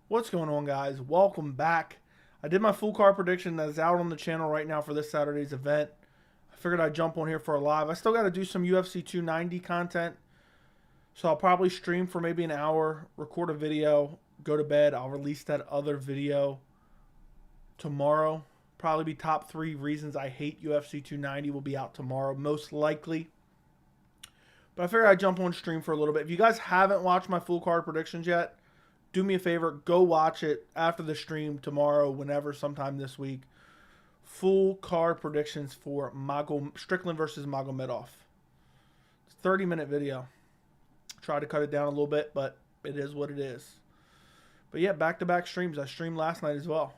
What's going on, guys? Welcome back. I did my full card prediction that is out on the channel right now for this Saturday's event. I figured I'd jump on here for a live. I still got to do some UFC 290 content, so I'll probably stream for maybe an hour, record a video, go to bed. I'll release that other video tomorrow. Probably be top 3 reasons I hate UFC 290 will be out tomorrow, most likely. But I figured I'd jump on stream for a little bit. If you guys haven't watched my full card predictions yet, do me a favor, go watch it after the stream tomorrow, whenever, sometime this week. Full card predictions for Strickland versus Magomedov. It's a 30-minute video. Try to cut it down a little bit, but it is what it is. But yeah, back-to-back streams. I streamed last night as well.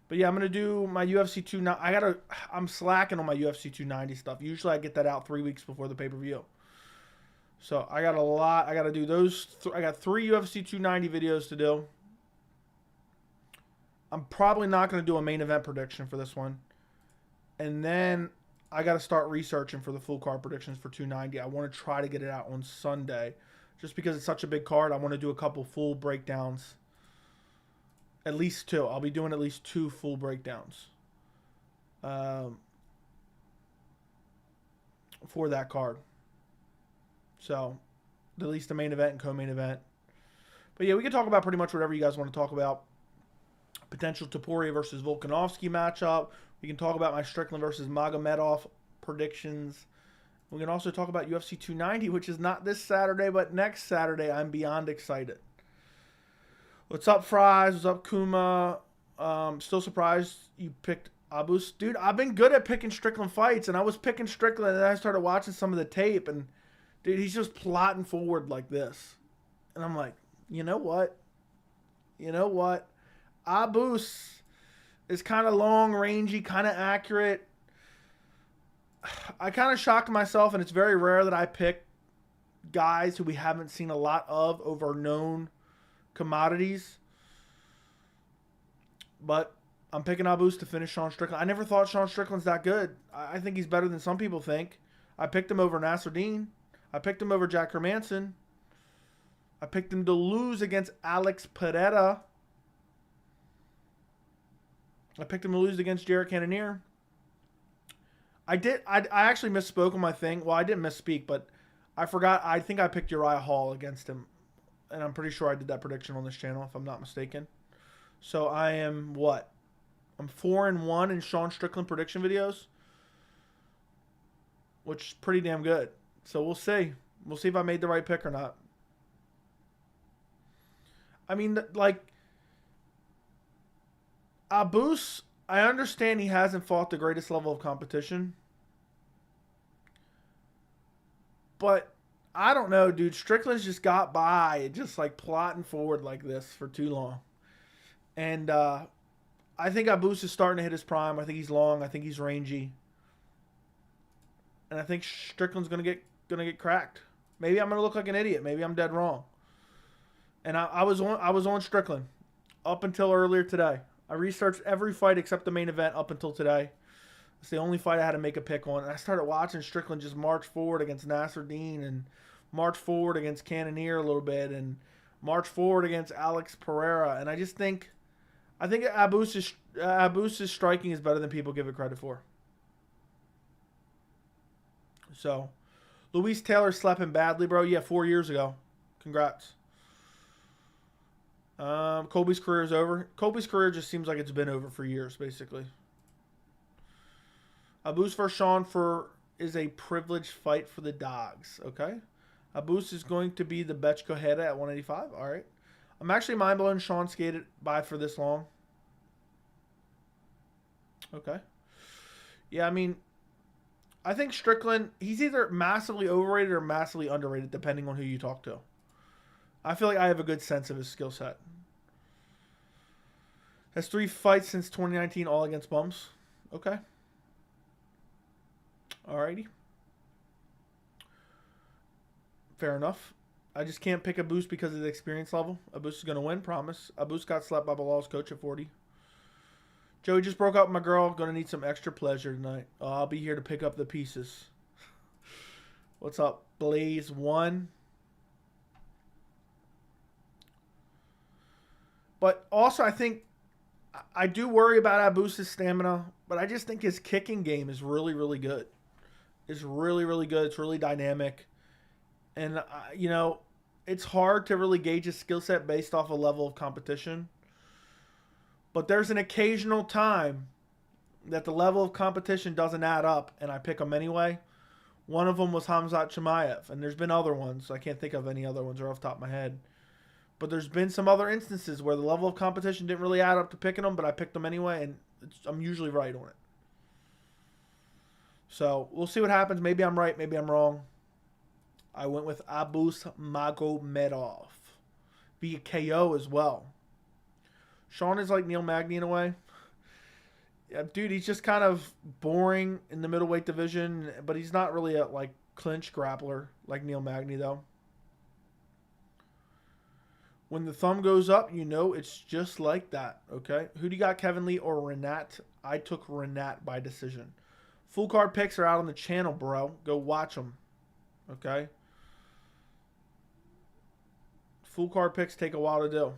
But yeah, I'm gonna do my UFC 290. I'm slacking on my UFC 290 stuff. Usually I get that out 3 weeks before the pay-per-view. So I got a lot. I got to do those. I got 3 UFC 290 videos to do. I'm probably not going to do a main event prediction for this one. And then I got to start researching for the full card predictions for 290. I want to try to get it out on Sunday. Just because it's such a big card, I want to do a couple full breakdowns. At least 2. I'll be doing at least 2 full breakdowns. For that card. So, at least the main event and co-main event. But yeah, we can talk about pretty much whatever you guys want to talk about. Potential Topuria versus Volkanovski matchup. We can talk about my Strickland versus Magomedov predictions. We can also talk about UFC 290, which is not this Saturday, but next Saturday. I'm beyond excited. What's up, Fries? What's up, Kuma? Still surprised you picked Abus. Dude, I've been good at picking Strickland fights, and I was picking Strickland, and then I started watching some of the tape, and dude, he's just plotting forward like this. And I'm like, you know what? You know what? Abus is kind of long, rangy, kind of accurate. I kind of shocked myself, and it's very rare that I pick guys who we haven't seen a lot of over known commodities. But I'm picking Abus to finish Sean Strickland. I never thought Sean Strickland's that good. I think he's better than some people think. I picked him over Nasruddin. I picked him over Jack Hermanson. I picked him to lose against Alex Pereira. I picked him to lose against Jared Cannonier. I actually misspoke on my thing. Well, I didn't misspeak, but I forgot. I think I picked Uriah Hall against him. And I'm pretty sure I did that prediction on this channel, if I'm not mistaken. So I am what? I'm 4-1 in Sean Strickland prediction videos. Which is pretty damn good. So we'll see. We'll see if I made the right pick or not. I mean, like, Abus, I understand he hasn't fought the greatest level of competition. But, I don't know, dude. Strickland's just got by, just like plotting forward like this for too long. And I think Abus is starting to hit his prime. I think he's long. I think he's rangy. And I think Strickland's gonna get cracked. Maybe I'm gonna look like an idiot. Maybe I'm dead wrong. And I was on Strickland up until earlier today. I researched every fight except the main event up until today. It's the only fight I had to make a pick on. And I started watching Strickland just march forward against Nasruddin and march forward against Cannonier a little bit and march forward against Alex Pereira. And I think Abus' striking is better than people give it credit for. So, Luis Taylor slept him badly, bro. Yeah, 4 years ago. Congrats. Colby's career is over. Colby's career just seems like it's been over for years, basically. Abus versus Sean is a privileged fight for the dogs. Okay. Abus is going to be the Betch Cojeda at 185. All right. I'm actually mind blown Sean skated by for this long. Okay. Yeah, I mean, I think Strickland, he's either massively overrated or massively underrated, depending on who you talk to. I feel like I have a good sense of his skill set. Has 3 fights since 2019, all against bums. Okay. Alrighty. Fair enough. I just can't pick Abus because of the experience level. Abus is going to win, promise. Abus got slapped by Bilal's coach at 40. Joey just broke up with my girl. Gonna need some extra pleasure tonight. I'll be here to pick up the pieces. What's up, Blaze 1? But also, I think I do worry about Abus's stamina, but I just think his kicking game is really, really good. It's really, really good. It's really dynamic. And, you know, it's hard to really gauge his skill set based off a level of competition. But there's an occasional time that the level of competition doesn't add up, and I pick him anyway. One of them was Khamzat Chimaev, and there's been other ones. I can't think of any other ones off the top of my head. But there's been some other instances where the level of competition didn't really add up to picking them, but I picked them anyway, and I'm usually right on it. So we'll see what happens. Maybe I'm right, maybe I'm wrong. I went with Abus Magomedov via KO as well. Sean is like Neil Magny in a way. Yeah, dude, he's just kind of boring in the middleweight division, but he's not really a like clinch grappler like Neil Magny though. When the thumb goes up, you know it's just like that, okay? Who do you got, Kevin Lee or Renat? I took Renat by decision. Full card picks are out on the channel, bro. Go watch them, okay? Full card picks take a while to do.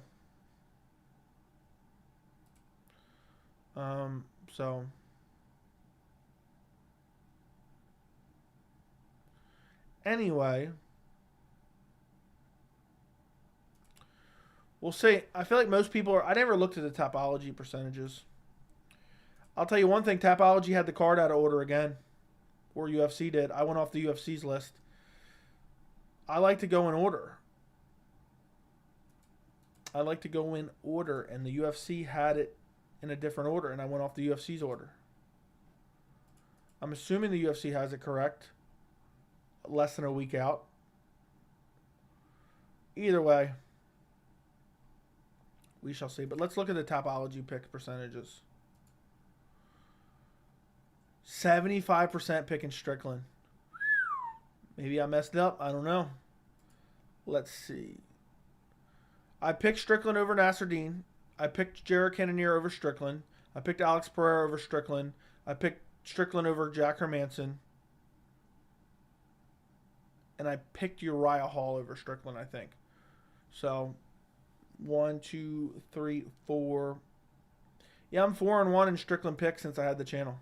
So anyway, we'll see. I feel like most people are. I never looked at the Tapology percentages. I'll tell you one thing. Tapology had the card out of order again, or UFC did. I went off the UFC's list. I like to go in order. I like to go in order, and the UFC had it in a different order, and I went off the UFC's order. I'm assuming the UFC has it correct. Less than a week out. Either way, we shall see. But let's look at the Tapology pick percentages. 75% picking Strickland. Maybe I messed up. I don't know. Let's see. I picked Strickland over Nasruddin. I picked Jared Cannonier over Strickland. I picked Alex Pereira over Strickland. I picked Strickland over Jack Hermanson. And I picked Uriah Hall over Strickland, I think. So, 1, 2, 3, 4. Yeah, I'm 4-1 in Strickland picks since I had the channel.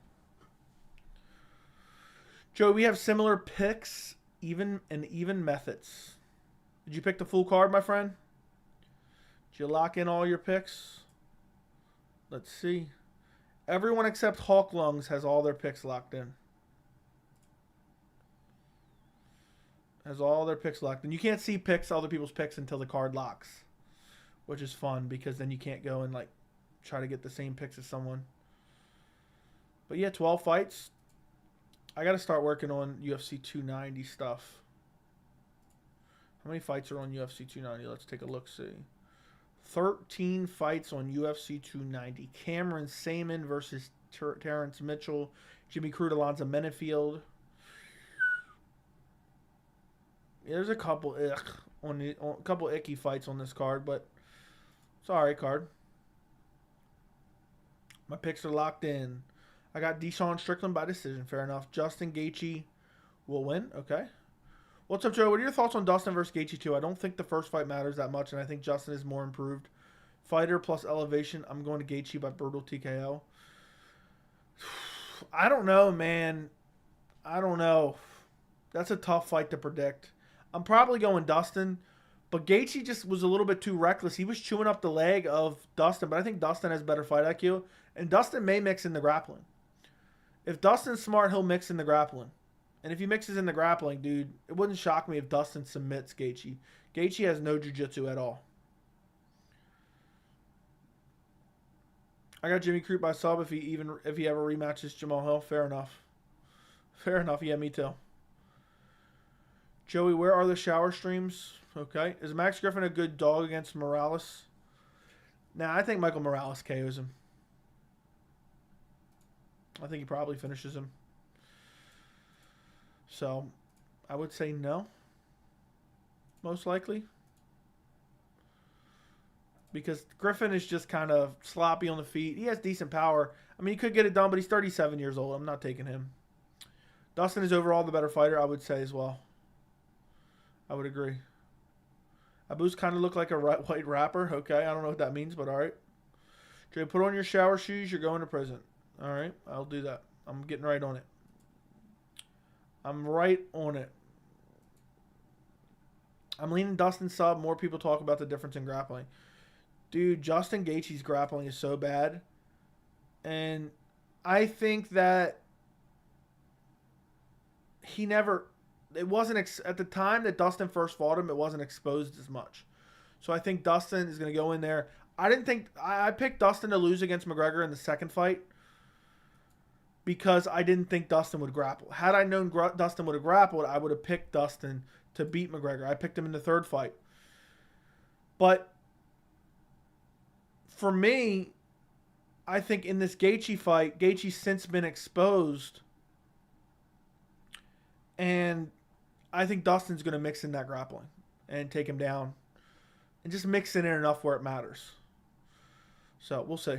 Joe, we have similar picks, even methods. Did you pick the full card, my friend? Did you lock in all your picks? Let's see. Everyone except Hawk Lungs has all their picks locked in. Has all their picks locked in. You can't see other people's picks until the card locks, which is fun because then you can't go and like try to get the same picks as someone. But yeah, 12 fights. I got to start working on UFC 290 stuff. How many fights are on UFC 290? Let's take a look-see. 13 fights on UFC 290. Cameron Saman versus Terrence Mitchell. Jimmy Crute, Alonzo Menefield. Yeah, there's a couple couple icky fights on this card, but it's an alright card. My picks are locked in. I got Deshaun Strickland by decision. Fair enough. Justin Gaethje will win. Okay. What's up, Joe? What are your thoughts on Dustin versus Gaethje 2? I don't think the first fight matters that much, and I think Justin is more improved. Fighter plus elevation. I'm going to Gaethje by brutal TKO. I don't know, man. I don't know. That's a tough fight to predict. I'm probably going Dustin, but Gaethje just was a little bit too reckless. He was chewing up the leg of Dustin, but I think Dustin has better fight IQ, and Dustin may mix in the grappling. If Dustin's smart, he'll mix in the grappling. And if he mixes in the grappling, dude, it wouldn't shock me if Dustin submits Gaethje. Gaethje has no jiu-jitsu at all. I got Jimmy Crute by sub if he ever rematches Jamal Hill. Fair enough. Fair enough. Yeah, me too. Joey, where are the shower streams? Okay. Is Max Griffin a good dog against Morales? Nah, I think Michael Morales KOs him. I think he probably finishes him. So, I would say no. Most likely. Because Griffin is just kind of sloppy on the feet. He has decent power. I mean, he could get it done, but he's 37 years old. I'm not taking him. Dustin is overall the better fighter, I would say as well. I would agree. Abus kind of looked like a white rapper. Okay, I don't know what that means, but all right. Jay, put on your shower shoes. You're going to prison. All right, I'll do that. I'm getting right on it. I'm right on it. I'm leaning Dustin sub. More people talk about the difference in grappling. Dude, Justin Gaethje's grappling is so bad. And I think that he never... It wasn't... At the time that Dustin first fought him, it wasn't exposed as much. So I think Dustin is going to go in there. I didn't think... I picked Dustin to lose against McGregor in the second fight because I didn't think Dustin would grapple. Had I known Dustin would have grappled, I would have picked Dustin to beat McGregor. I picked him in the third fight. But for me, I think in this Gaethje fight, Gaethje's since been exposed. And I think Dustin's going to mix in that grappling and take him down. And just mix it in enough where it matters. So, we'll see.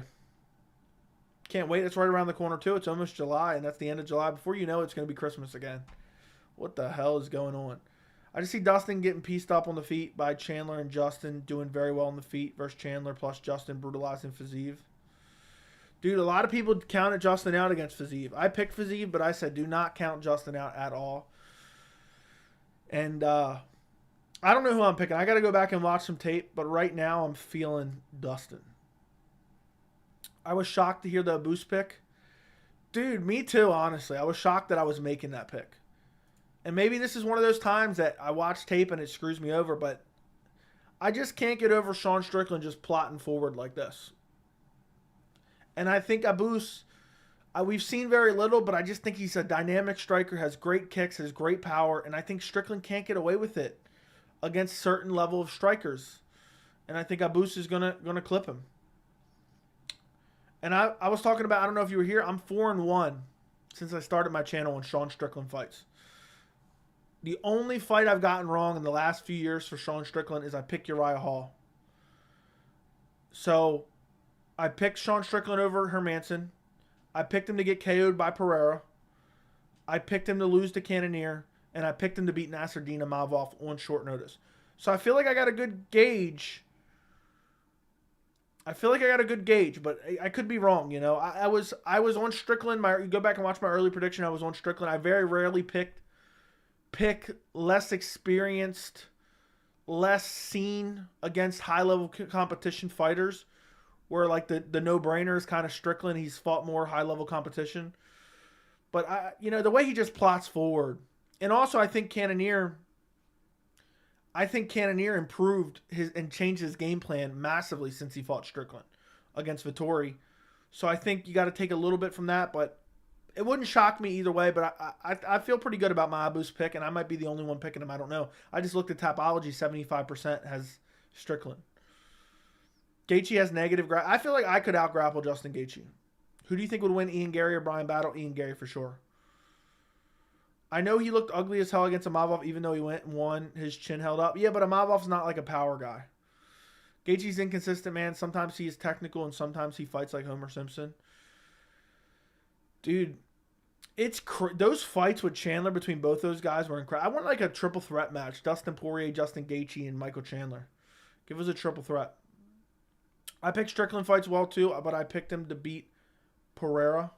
Can't wait. It's right around the corner, too. It's almost July, and that's the end of July. Before you know it, it's going to be Christmas again. What the hell is going on? I just see Dustin getting pieced up on the feet by Chandler and Justin doing very well on the feet versus Chandler, plus Justin brutalizing Fiziev. Dude, a lot of people counted Justin out against Fiziev. I picked Fiziev, but I said do not count Justin out at all. And I don't know who I'm picking. I got to go back and watch some tape, but right now I'm feeling Dustin. I was shocked to hear the Abus pick. Dude, me too, honestly. I was shocked that I was making that pick. And maybe this is one of those times that I watch tape and it screws me over, but I just can't get over Sean Strickland just plotting forward like this. And I think Abus, we've seen very little, but I just think he's a dynamic striker, has great kicks, has great power, and I think Strickland can't get away with it against certain level of strikers. And I think Abus is gonna clip him. And I was talking about, I don't know if you were here, I'm 4-1 since I started my channel on Sean Strickland fights. The only fight I've gotten wrong in the last few years for Sean Strickland is I picked Uriah Hall. So I picked Sean Strickland over Hermanson. I picked him to get KO'd by Pereira. I picked him to lose to Cannonier. And I picked him to beat Nasruddin Imavov on short notice. So I feel like I got a good gauge. But I could be wrong, you know. I was on Strickland. You go back and watch my early prediction. I was on Strickland. I very rarely pick less experienced, less seen against high-level competition fighters, where like the no-brainer is kind of Strickland. He's fought more high-level competition. But, the way he just plots forward. And also, I think Cannonier improved and changed his game plan massively since he fought Strickland against Vettori. So I think you got to take a little bit from that, but it wouldn't shock me either way. But I feel pretty good about my Abus pick, and I might be the only one picking him. I don't know. I just looked at Tapology. 75% has Strickland. Gaethje has negative grapple. I feel like I could out-grapple Justin Gaethje. Who do you think would win, Ian Gary or Brian Battle? Ian Gary for sure. I know he looked ugly as hell against Imavov, even though he went and won. His chin held up. Yeah, but Imavov's not like a power guy. Gaethje's inconsistent, man. Sometimes he is technical, and sometimes he fights like Homer Simpson. Dude, those fights with Chandler between both those guys were incredible. I want like a triple threat match. Dustin Poirier, Justin Gaethje, and Michael Chandler. Give us a triple threat. I picked Strickland fights well, too, but I picked him to beat Pereira.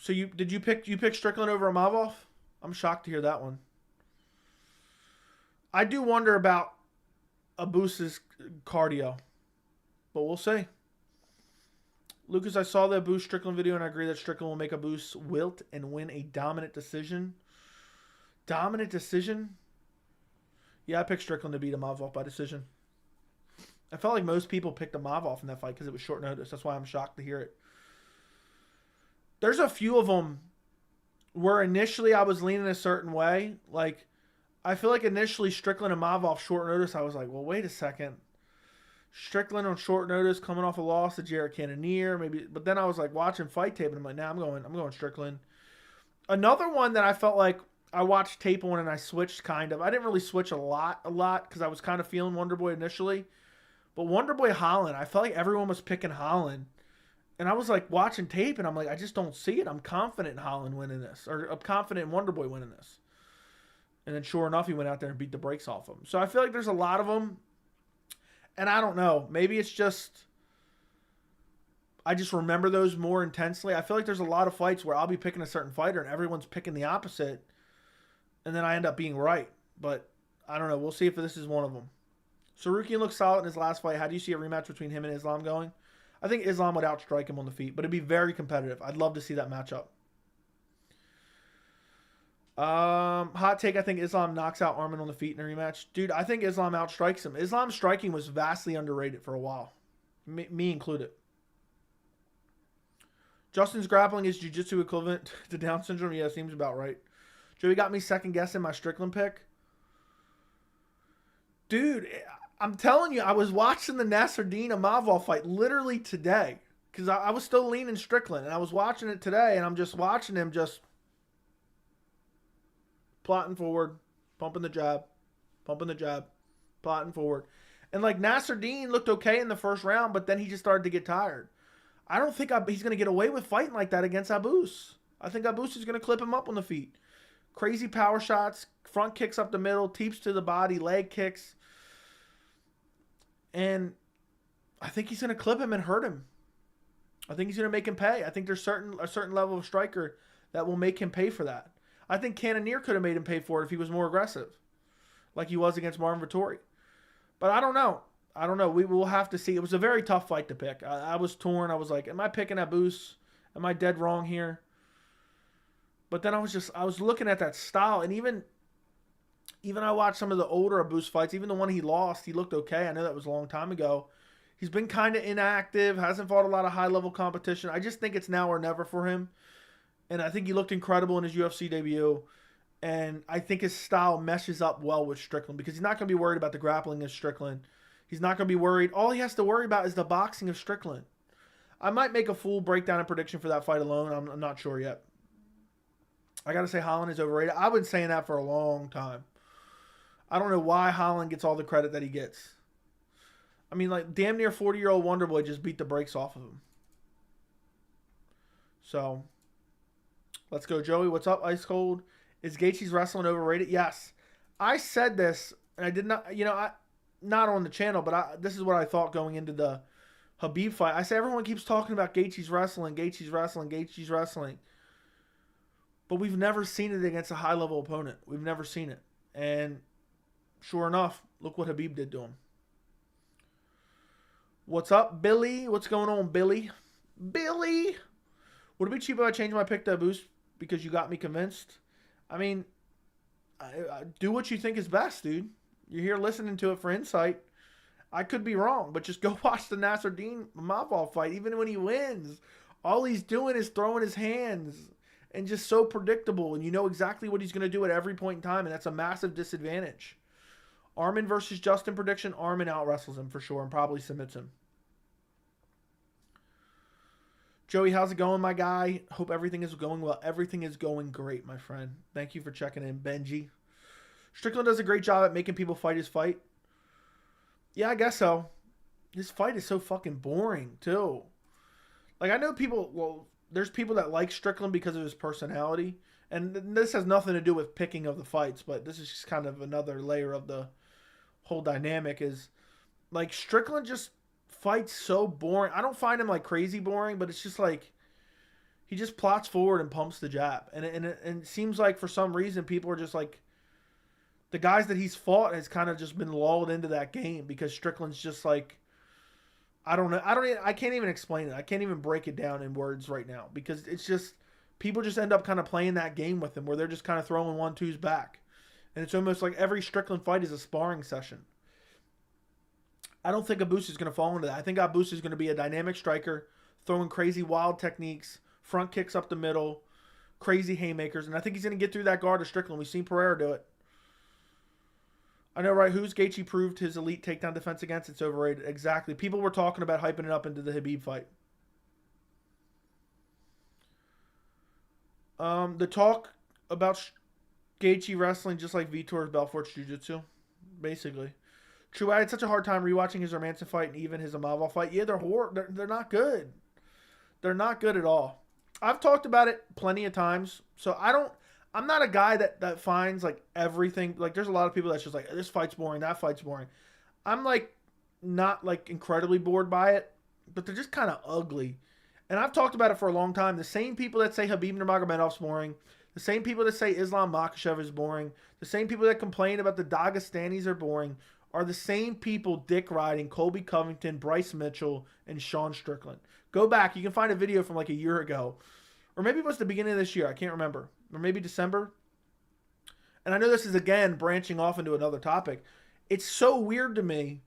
So you pick Strickland over Imavov? I'm shocked to hear that one. I do wonder about Abus's cardio, but we'll see. Lucas, I saw the Abus Strickland video, and I agree that Strickland will make Abus wilt and win a dominant decision. Dominant decision? Yeah, I picked Strickland to beat Imavov by decision. I felt like most people picked Imavov in that fight because it was short notice. That's why I'm shocked to hear it. There's a few of them where initially I was leaning a certain way. Like, I feel like initially Strickland and Imavov short notice, I was like, well, wait a second. Strickland on short notice, coming off a loss to Jared Cannonier, maybe. But then I was like watching fight tape, and I'm like, nah, I'm going Strickland. Another one that I felt like I watched tape on and I switched kind of. I didn't really switch a lot because I was kind of feeling Wonderboy initially. But Wonderboy Holland, I felt like everyone was picking Holland. And I was like watching tape, and I'm like, I just don't see it. I'm confident in Holland winning this, or I'm confident in Wonderboy winning this. And then sure enough, he went out there and beat the brakes off him. So I feel like there's a lot of them. And I don't know. Maybe it's just, I just remember those more intensely. I feel like there's a lot of fights where I'll be picking a certain fighter and everyone's picking the opposite. And then I end up being right. But I don't know. We'll see if this is one of them. Sarukian looks solid in his last fight. How do you see a rematch between him and Islam going? I think Islam would outstrike him on the feet, but it'd be very competitive. I'd love to see that matchup. Hot take, I think Islam knocks out Arman on the feet in a rematch. Dude, I think Islam outstrikes him. Islam's striking was vastly underrated for a while. Me included. Justin's grappling is jiu-jitsu equivalent to Down syndrome? Yeah, seems about right. Joey got me second guessing my Strickland pick. Dude, I'm telling you, I was watching the Nasruddin Imavov fight literally today. Because I was still leaning Strickland. And I was watching it today, and I'm just watching him just plotting forward, pumping the jab, plotting forward. And like Nasruddin looked okay in the first round, but then he just started to get tired. I don't think he's going to get away with fighting like that against Abus. I think Abus is going to clip him up on the feet. Crazy power shots, front kicks up the middle, teeps to the body, leg kicks. And I think he's going to clip him and hurt him. I think he's going to make him pay. I think there's a certain level of striker that will make him pay for that. I think Cannonier could have made him pay for it if he was more aggressive, like he was against Marvin Vettori. But I don't know. We will have to see. It was a very tough fight to pick. I was torn. I was like, am I picking Abus? Am I dead wrong here? But then I was looking at that style, and even I watched some of the older Abus fights. Even the one he lost, he looked okay. I know that was a long time ago. He's been kind of inactive, hasn't fought a lot of high-level competition. I just think it's now or never for him. And I think he looked incredible in his UFC debut. And I think his style meshes up well with Strickland because he's not going to be worried about the grappling of Strickland. He's not going to be worried. All he has to worry about is the boxing of Strickland. I might make a full breakdown and prediction for that fight alone. I'm not sure yet. I got to say Holland is overrated. I've been saying that for a long time. I don't know why Holland gets all the credit that he gets. I mean, like, damn near 40-year-old Wonderboy just beat the brakes off of him. So, let's go, Joey. What's up, Ice Cold? Is Gaethje's wrestling overrated? Yes. I said this, and I did not, not on the channel, but this is what I thought going into the Khabib fight. I said everyone keeps talking about Gaethje's wrestling. But we've never seen it against a high-level opponent. We've never seen it. And sure enough, look what Khabib did to him. What's up, Billy? What's going on, Billy? Billy! Would it be cheap if I changed my pick to Abus because you got me convinced? I mean, I do what you think is best, dude. You're here listening to it for insight. I could be wrong, but just go watch the Nasruddin Imavov fight. Even when he wins, all he's doing is throwing his hands and just so predictable. And you know exactly what he's going to do at every point in time, and that's a massive disadvantage. Arman versus Justin prediction. Arman out-wrestles him for sure and probably submits him. Joey, how's it going, my guy? Hope everything is going well. Everything is going great, my friend. Thank you for checking in, Benji. Strickland does a great job at making people fight his fight. Yeah, I guess so. His fight is so fucking boring, too. Like, I know there's people that like Strickland because of his personality. And this has nothing to do with picking of the fights, but this is just kind of another layer of the whole dynamic is, like, Strickland just fights so boring. I don't find him, like, crazy boring, but it's just like he just plots forward and pumps the jab. And it seems like for some reason people are just like, the guys that he's fought has kind of just been lulled into that game because Strickland's just like, I don't know. I can't even explain it. I can't even break it down in words right now because it's just, people just end up kind of playing that game with him where they're just kind of throwing 1-2s back. And it's almost like every Strickland fight is a sparring session. I don't think Abus is going to fall into that. I think Abus is going to be a dynamic striker, throwing crazy wild techniques, front kicks up the middle, crazy haymakers. And I think he's going to get through that guard of Strickland. We've seen Pereira do it. I know, right? Who's Gaethje proved his elite takedown defense against? It's overrated. Exactly. People were talking about hyping it up into the Khabib fight. The talk about Gaethje wrestling just like Vitor's Belfort's Jiu-Jitsu, basically. True, I had such a hard time rewatching his Hermanson fight and even his Imavov fight. Yeah, they're not good. They're not good at all. I've talked about it plenty of times, so I I'm not a guy that finds like everything. Like there's a lot of people that's just like this fight's boring, that fight's boring. I'm like not like incredibly bored by it, but they're just kind of ugly. And I've talked about it for a long time. The same people that say Habib Nurmagomedov's boring, the same people that say Islam Makhachev is boring, the same people that complain about the Dagestanis are boring, are the same people dick riding Colby Covington, Bryce Mitchell, and Sean Strickland. Go back. You can find a video from like a year ago. Or maybe it was the beginning of this year. I can't remember. Or maybe December. And I know this is, again, branching off into another topic. It's so weird to me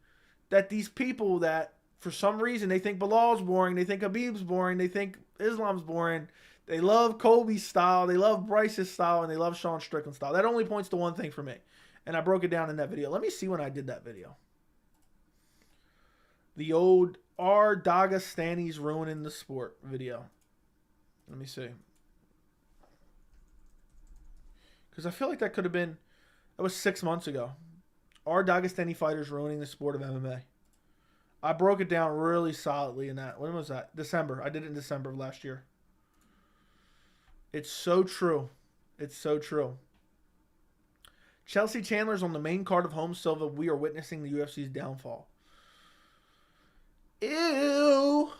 that these people that, for some reason, they think Bilal's boring, they think Habib's boring, they think Islam's boring, they love Colby's style, they love Bryce's style, and they love Sean Strickland's style. That only points to one thing for me. And I broke it down in that video. Let me see when I did that video. The old "Are Dagestanis Ruining the Sport" video. Let me see. Because I feel like that could have been, that was 6 months ago. Are Dagestani fighters ruining the sport of MMA? I broke it down really solidly in that. When was that? December. I did it in December of last year. It's so true. It's so true. Chelsea Chandler's on the main card of Home Silva. We are witnessing the UFC's downfall. Ew.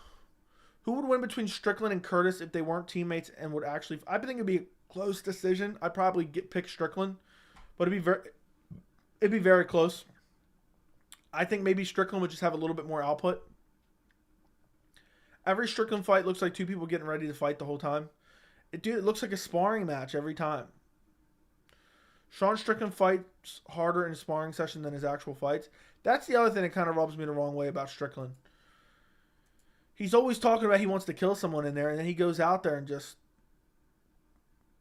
Who would win between Strickland and Curtis if they weren't teammates and would actually... I think it'd be a close decision. I'd probably pick Strickland, but it'd be very close. I think maybe Strickland would just have a little bit more output. Every Strickland fight looks like two people getting ready to fight the whole time. It looks like a sparring match every time. Sean Strickland fights harder in a sparring session than his actual fights. That's the other thing that kind of rubs me the wrong way about Strickland. He's always talking about he wants to kill someone in there, and then he goes out there and just,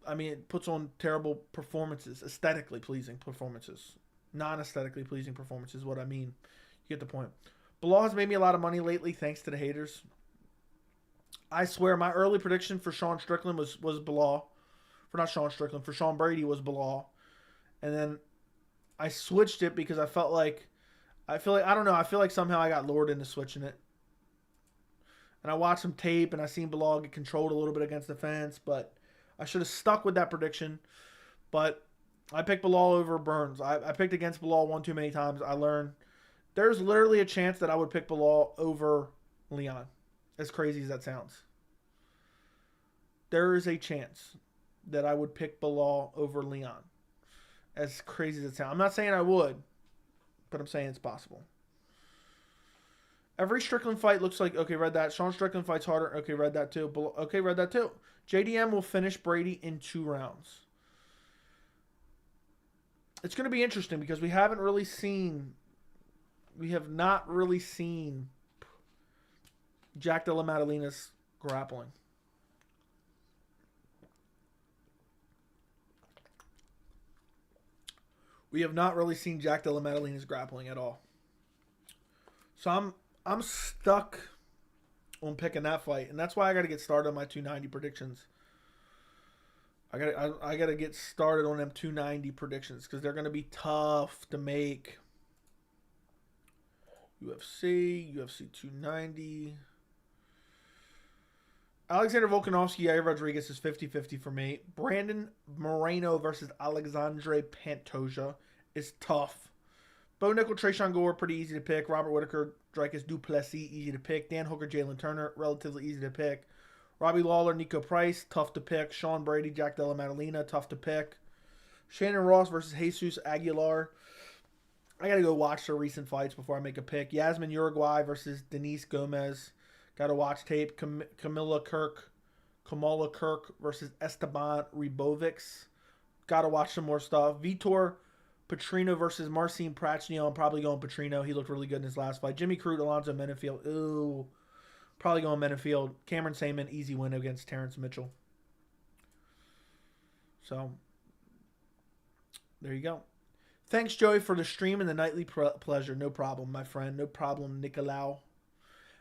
it puts on terrible performances, aesthetically pleasing performances. Non-aesthetically pleasing performances is what I mean. You get the point. Bilal has made me a lot of money lately, thanks to the haters. I swear, my early prediction for Sean Strickland was Bilal. For Sean Brady was Bilal. And then I switched it because I feel like somehow I got lured into switching it. And I watched some tape and I seen Bilal get controlled a little bit against the fence, but I should have stuck with that prediction. But I picked Bilal over Burns. I picked against Bilal one too many times. I learned there's literally a chance that I would pick Bilal over Leon. As crazy as that sounds. There is a chance that I would pick Bilal over Leon. As crazy as it sounds. I'm not saying I would, but I'm saying it's possible. Every Strickland fight looks like, okay, read that. Sean Strickland fights harder. Okay, read that too. Okay, read that too. JDM will finish Brady in 2 rounds. It's going to be interesting because we have not really seen Jack Della Madalena's grappling. We have not really seen Jack Della Madalena's grappling at all. So I'm stuck on picking that fight, and that's why I got to get started on my 290 predictions. I got to get started on them 290 predictions because they're going to be tough to make. UFC 290. Alexander Volkanovski, Yair Rodriguez is 50-50 for me. Brandon Moreno versus Alexandre Pantoja is tough. Bo Nickel, Trayshawn Gore, pretty easy to pick. Robert Whitaker, Dricus Du Plessis, easy to pick. Dan Hooker, Jalen Turner, relatively easy to pick. Robbie Lawler, Nico Price, tough to pick. Sean Brady, Jack Della Maddalena, tough to pick. Shannon Ross versus Jesus Aguilar. I got to go watch the recent fights before I make a pick. Yasmin Uruguay versus Denise Gomez. Got to watch tape. Kamala Kirk versus Esteban Ribovics. Got to watch some more stuff. Vitor Petrino versus Marcin Prachnio. I'm probably going Petrino. He looked really good in his last fight. Jimmy Crute, Alonzo Menefield. Ooh. Probably going Menefield. Cameron Saman, easy win against Terrence Mitchell. So, there you go. Thanks, Joey, for the stream and the nightly pleasure. No problem, my friend. No problem, Nicolau.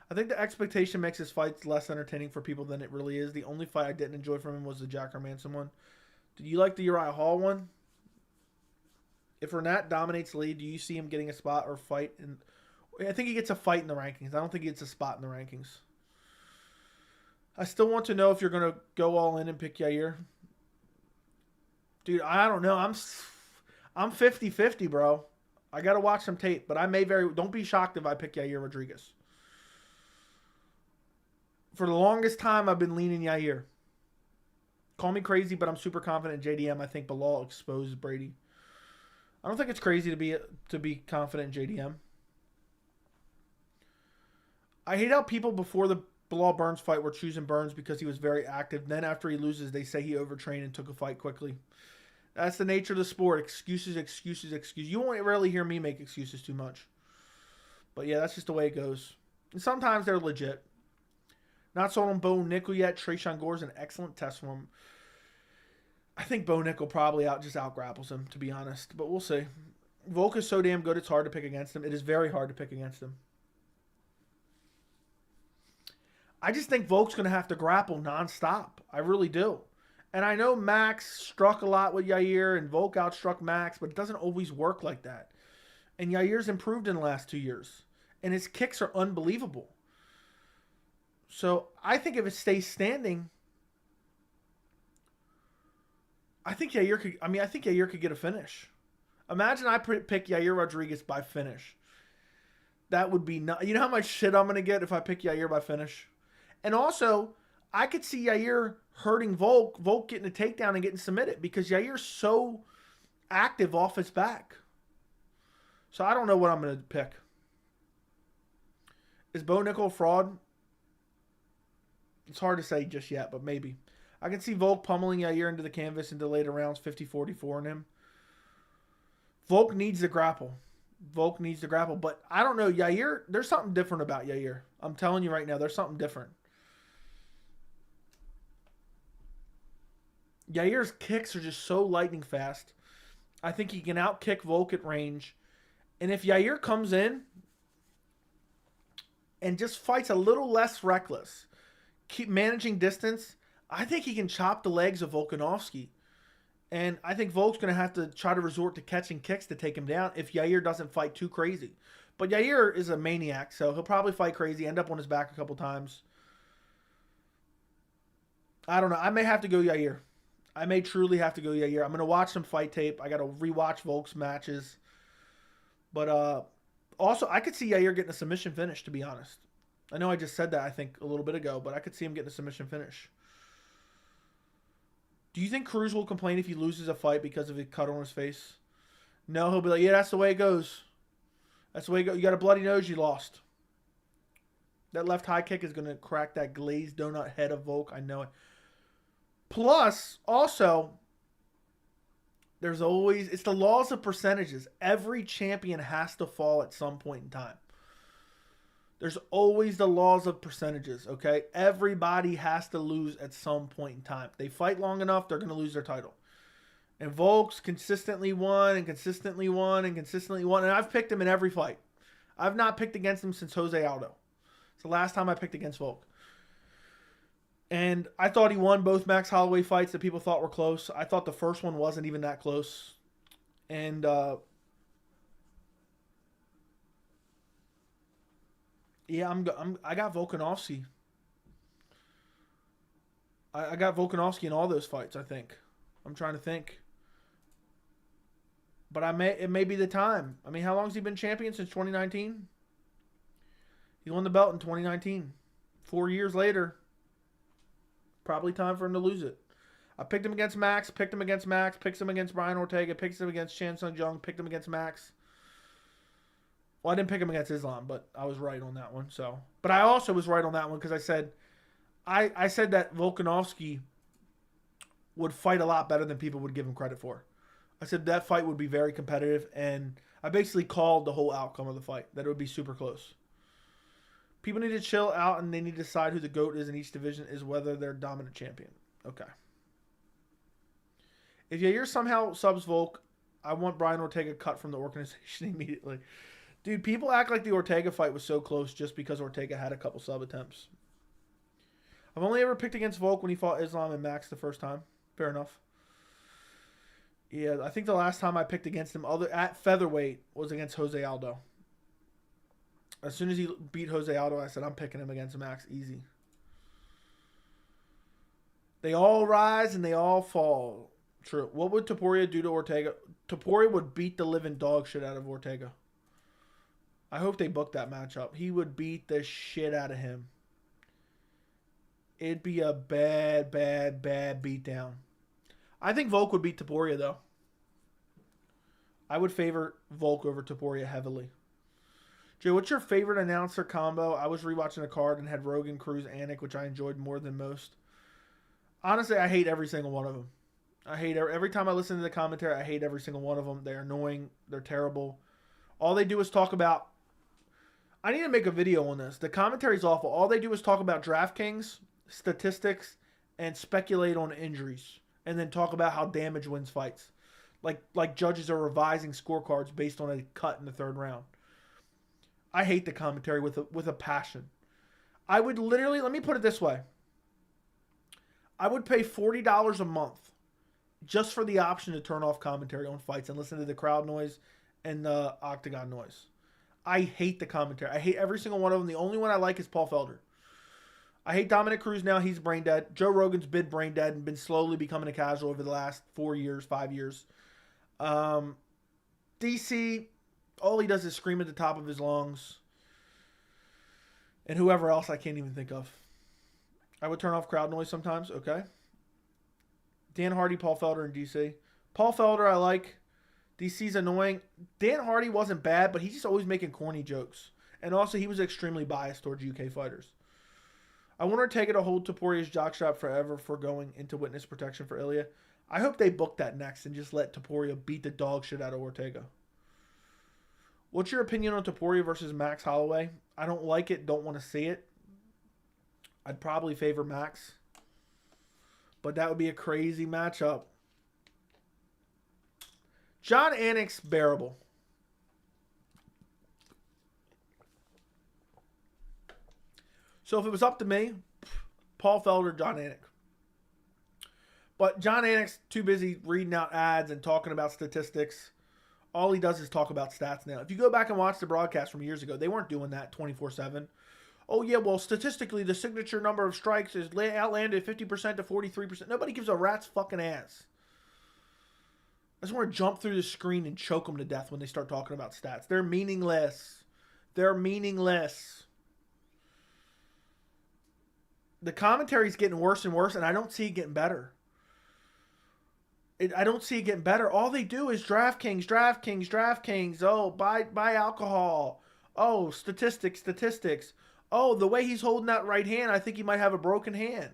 I think the expectation makes his fights less entertaining for people than it really is. The only fight I didn't enjoy from him was the Jack Hermanson one. Did you like the Uriah Hall one? If Renat dominates Lee, do you see him getting a spot or fight? I think he gets a fight in the rankings. I don't think he gets a spot in the rankings. I still want to know if you're going to go all in and pick Yair. Dude, I don't know. I'm 50-50, bro. I got to watch some tape, but I may don't be shocked if I pick Yair Rodriguez. For the longest time, I've been leaning Yair. Call me crazy, but I'm super confident in JDM. I think Bilal exposed Brady. I don't think it's crazy to be confident in JDM. I hate how people before the Bilal Burns fight were choosing Burns because he was very active. Then after he loses, they say he overtrained and took a fight quickly. That's the nature of the sport. Excuses, excuses, excuses. You won't rarely hear me make excuses too much. But yeah, that's just the way it goes. And sometimes they're legit. Not sold on Bo Nickel yet. Tresean Gore's an excellent test for him. I think Bo Nickel probably out grapples him, to be honest. But we'll see. Volk is so damn good, it's hard to pick against him. It is very hard to pick against him. I just think Volk's going to have to grapple nonstop. I really do. And I know Max struck a lot with Yair and Volk outstruck Max, but it doesn't always work like that. And Yair's improved in the last 2 years. And his kicks are unbelievable. So I think if it stays standing, I think Yair could get a finish. Imagine I pick Yair Rodriguez by finish. That would be not. You know how much shit I'm going to get if I pick Yair by finish? And also, I could see Yair hurting Volk getting a takedown and getting submitted because Yair's so active off his back. So I don't know what I'm going to pick. Is Bo Nickel a fraud? It's hard to say just yet, but maybe. I can see Volk pummeling Yair into the canvas into later rounds, 50-44 in him. Volk needs to grapple. But I don't know, Yair, there's something different about Yair. I'm telling you right now, there's something different. Yair's kicks are just so lightning fast. I think he can outkick Volk at range. And if Yair comes in and just fights a little less reckless, keep managing distance, I think he can chop the legs of Volkanovski. And I think Volk's going to have to try to resort to catching kicks to take him down if Yair doesn't fight too crazy. But Yair is a maniac, so he'll probably fight crazy, end up on his back a couple times. I don't know. I may have to go Yair. I may truly have to go Yair. I'm going to watch some fight tape. I got to rewatch Volk's matches. But also, I could see Yair getting a submission finish, to be honest. I know I just said that, I think, a little bit ago, but I could see him getting a submission finish. Do you think Cruz will complain if he loses a fight because of a cut on his face? No, he'll be like, yeah, that's the way it goes. That's the way it goes. You got a bloody nose, you lost. That left high kick is going to crack that glazed donut head of Volk. I know it. Plus, also, it's the laws of percentages. Every champion has to fall at some point in time. There's always the laws of percentages, okay? Everybody has to lose at some point in time. They fight long enough, they're going to lose their title. And Volk's consistently won and consistently won and consistently won. And I've picked him in every fight. I've not picked against him since Jose Aldo. It's the last time I picked against Volk. And I thought he won both Max Holloway fights that people thought were close. I thought the first one wasn't even that close. And yeah, I got Volkanovski. I got Volkanovski in all those fights, I think. I'm trying to think. But it may be the time. I mean, how long has he been champion? Since 2019? He won the belt in 2019. 4 years later. Probably time for him to lose it. I picked him against Max, picked him against Brian Ortega, picked him against Chan Sung Jung, picked him against Max. Well, I didn't pick him against Islam, but I was right on that one. So, but I also was right on that one because I said that Volkanovski would fight a lot better than people would give him credit for. I said that fight would be very competitive, and I basically called the whole outcome of the fight, that it would be super close. People need to chill out, and they need to decide who the GOAT is in each division is whether they're dominant champion. Okay. If Yair somehow subs Volk, I want Brian Ortega cut from the organization immediately. Dude, people act like the Ortega fight was so close just because Ortega had a couple sub attempts. I've only ever picked against Volk when he fought Islam and Max the first time. Fair enough. Yeah, I think the last time I picked against him at featherweight was against Jose Aldo. As soon as he beat Jose Aldo, I said, I'm picking him against Max easy. They all rise and they all fall. True. What would Topuria do to Ortega? Topuria would beat the living dog shit out of Ortega. I hope they book that matchup. He would beat the shit out of him. It'd be a bad, bad, bad beatdown. I think Volk would beat Topuria, though. I would favor Volk over Topuria heavily. Jay, what's your favorite announcer combo? I was rewatching a card and had Rogan, Cruz, Anik, which I enjoyed more than most. Honestly, I hate every single one of them. I hate every time I listen to the commentary. I hate every single one of them. They're annoying. They're terrible. All they do is talk about. I need to make a video on this. The commentary's awful. All they do is talk about DraftKings, statistics, and speculate on injuries, and then talk about how damage wins fights. Like judges are revising scorecards based on a cut in the third round. I hate the commentary with a passion. I would literally, let me put it this way. I would pay $40 a month just for the option to turn off commentary on fights and listen to the crowd noise and the octagon noise. I hate the commentary. I hate every single one of them. The only one I like is Paul Felder. I hate Dominic Cruz now. He's brain dead. Joe Rogan's been brain dead and been slowly becoming a casual over the last 4 years, 5 years. DC, all he does is scream at the top of his lungs. And whoever else I can't even think of. I would turn off crowd noise sometimes. Okay. Dan Hardy, Paul Felder, and DC. Paul Felder I like. DC's annoying. Dan Hardy wasn't bad, but he's just always making corny jokes. And also, he was extremely biased towards UK fighters. I want Ortega to hold Topuria's jockstrap forever for going into witness protection for Ilia. I hope they book that next and just let Topuria beat the dog shit out of Ortega. What's your opinion on Topuria versus Max Holloway? I don't like it. Don't want to see it. I'd probably favor Max. But that would be a crazy matchup. John Anik's bearable. So if it was up to me, Paul Felder, John Anik. But John Anik's too busy reading out ads and talking about statistics. All he does is talk about stats now. If you go back and watch the broadcast from years ago, they weren't doing that 24/7. Oh, yeah, well, statistically, the signature number of strikes is outlanded 50% to 43%. Nobody gives a rat's fucking ass. I just want to jump through the screen and choke them to death when they start talking about stats. They're meaningless. They're meaningless. The commentary's getting worse and worse, and I don't see it getting better. I don't see it getting better. All they do is DraftKings, DraftKings, DraftKings. Oh, buy alcohol. Oh, statistics. Oh, the way he's holding that right hand, I think he might have a broken hand.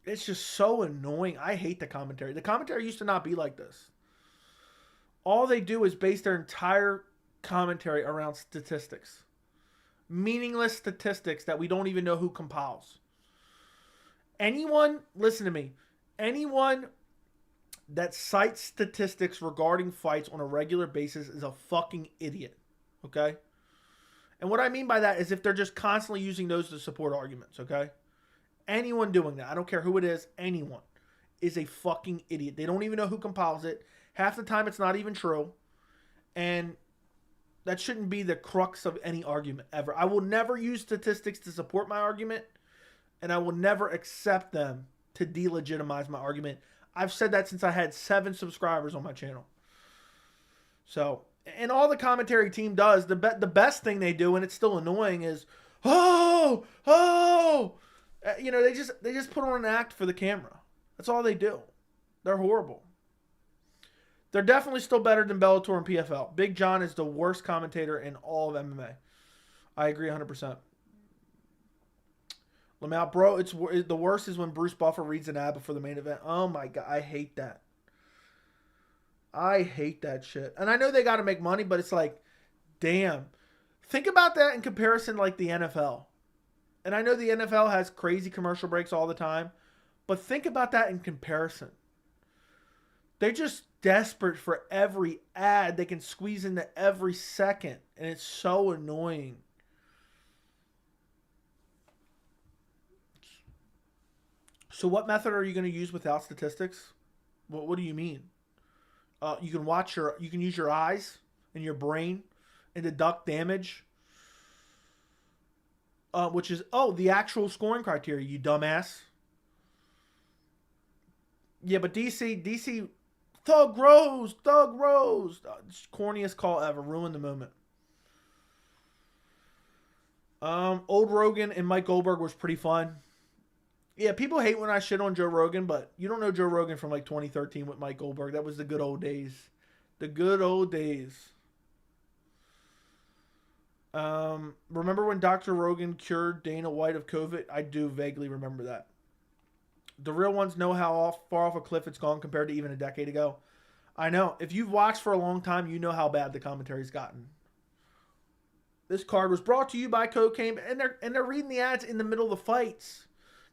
It's just so annoying. I hate the commentary. The commentary used to not be like this. All they do is base their entire commentary around statistics. Meaningless statistics that we don't even know who compiles. Anyone, listen to me, anyone that cites statistics regarding fights on a regular basis is a fucking idiot. Okay? And what I mean by that is if they're just constantly using those to support arguments, okay? Anyone doing that, I don't care who it is, anyone, is a fucking idiot. They don't even know who compiles it. Half the time it's not even true. And that shouldn't be the crux of any argument ever. I will never use statistics to support my argument, and I will never accept them to delegitimize my argument. I've said that since I had 7 subscribers on my channel. So, and all the commentary team does, the best thing they do, and it's still annoying, is, oh, you know, they just put on an act for the camera. That's all they do. They're horrible. They're definitely still better than Bellator and PFL. Big John is the worst commentator in all of MMA. I agree 100%. Lamau, bro, the worst is when Bruce Buffer reads an ad before the main event. Oh my God, I hate that. I hate that shit. And I know they got to make money, but it's like, damn. Think about that in comparison like the NFL. And I know the NFL has crazy commercial breaks all the time, but think about that in comparison. They're just desperate for every ad they can squeeze into every second, and it's so annoying. So what method are you going to use without statistics? What do you mean? You can use your eyes and your brain and deduct damage, which is the actual scoring criteria, you dumbass. Yeah, but DC, Thug Rose. Corniest call ever. Ruined the moment. Old Rogan and Mike Goldberg was pretty fun. Yeah, people hate when I shit on Joe Rogan, but you don't know Joe Rogan from like 2013 with Mike Goldberg. That was the good old days. The good old days. Remember when Dr. Rogan cured Dana White of COVID? I do vaguely remember that. The real ones know how far off a cliff it's gone compared to even a decade ago. I know. If you've watched for a long time, you know how bad the commentary's gotten. This card was brought to you by Cocaine, and they're reading the ads in the middle of the fights.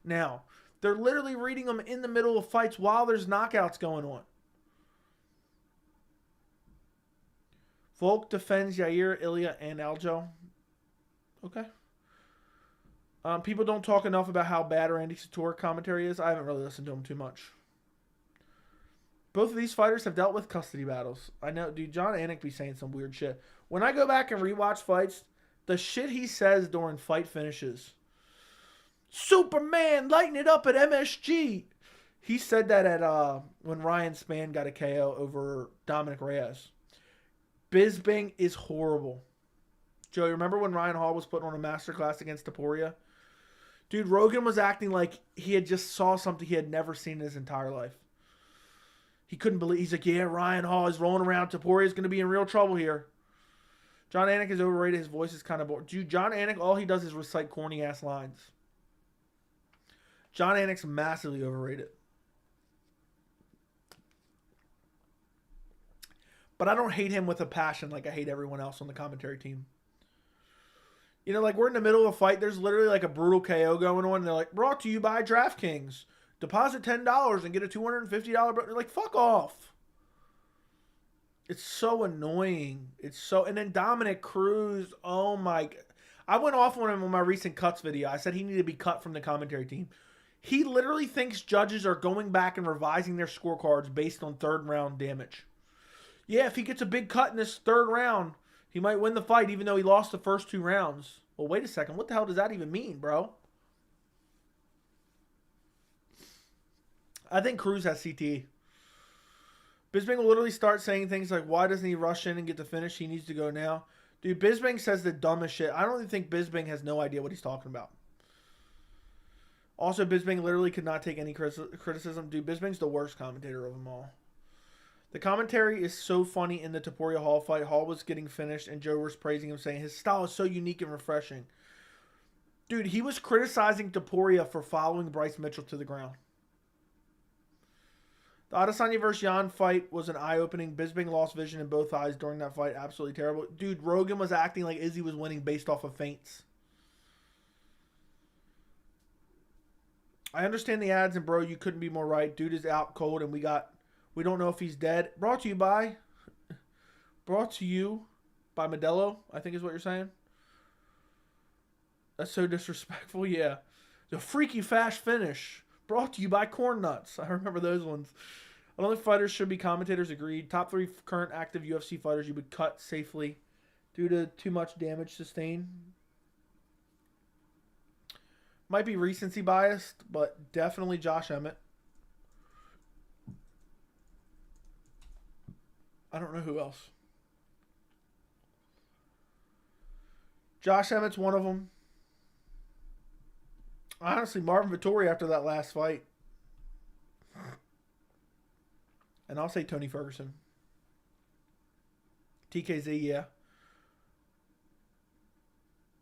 Now, they're literally reading them in the middle of fights while there's knockouts going on. Volk defends Yair, Ilia, and Aljo. Okay. People don't talk enough about how bad Randy Couture commentary is. I haven't really listened to him too much. Both of these fighters have dealt with custody battles. I know, dude, John Anik be saying some weird shit. When I go back and rewatch fights, the shit he says during fight finishes. Superman, lighten it up at MSG. He said that at when Ryan Spann got a KO over Dominic Reyes. Bisping is horrible. Joe, you remember when Ryan Hall was putting on a masterclass against Topuria? Dude, Rogan was acting like he had just saw something he had never seen in his entire life. He couldn't believe. He's like, yeah, Ryan Hall is rolling around. Topuria's going to be in real trouble here. John Anik is overrated. His voice is kind of boring. Dude, John Anik, all he does is recite corny-ass lines. John Anik's massively overrated. But I don't hate him with a passion like I hate everyone else on the commentary team. You know, like we're in the middle of a fight. There's literally like a brutal KO going on. And they're like, brought to you by DraftKings. Deposit $10 and get a $250. Like, fuck off. It's so annoying. And then Dominic Cruz. Oh my. I went off on him on my recent cuts video. I said he needed to be cut from the commentary team. He literally thinks judges are going back and revising their scorecards based on third round damage. Yeah, if he gets a big cut in this third round, he might win the fight even though he lost the first 2 rounds. Well, wait a second. What the hell does that even mean, bro? I think Cruz has CTE. Bisping will literally start saying things like, why doesn't he rush in and get the finish? He needs to go now. Dude, Bisping says the dumbest shit. I don't even think Bisping has no idea what he's talking about. Also, Bisping literally could not take any criticism. Dude, Bisping's the worst commentator of them all. The commentary is so funny in the Topuria Hall fight. Hall was getting finished, and Joe was praising him, saying his style is so unique and refreshing. Dude, he was criticizing Topuria for following Bryce Mitchell to the ground. The Adesanya vs. Yan fight was an eye-opening. Bisping lost vision in both eyes during that fight. Absolutely terrible. Dude, Rogan was acting like Izzy was winning based off of feints. I understand the ads, and bro, you couldn't be more right. Dude is out cold, and we don't know if he's dead. Brought to you by Modelo, I think is what you're saying. That's so disrespectful. Yeah. The freaky fast finish. Brought to you by Corn Nuts. I remember those ones. I don't think fighters should be commentators. Agreed. Top 3 current active UFC fighters you would cut safely due to too much damage sustained. Might be recency biased, but definitely Josh Emmett. I don't know who else. Josh Emmett's one of them. Honestly, Marvin Vettori after that last fight. And I'll say Tony Ferguson. TKZ, yeah.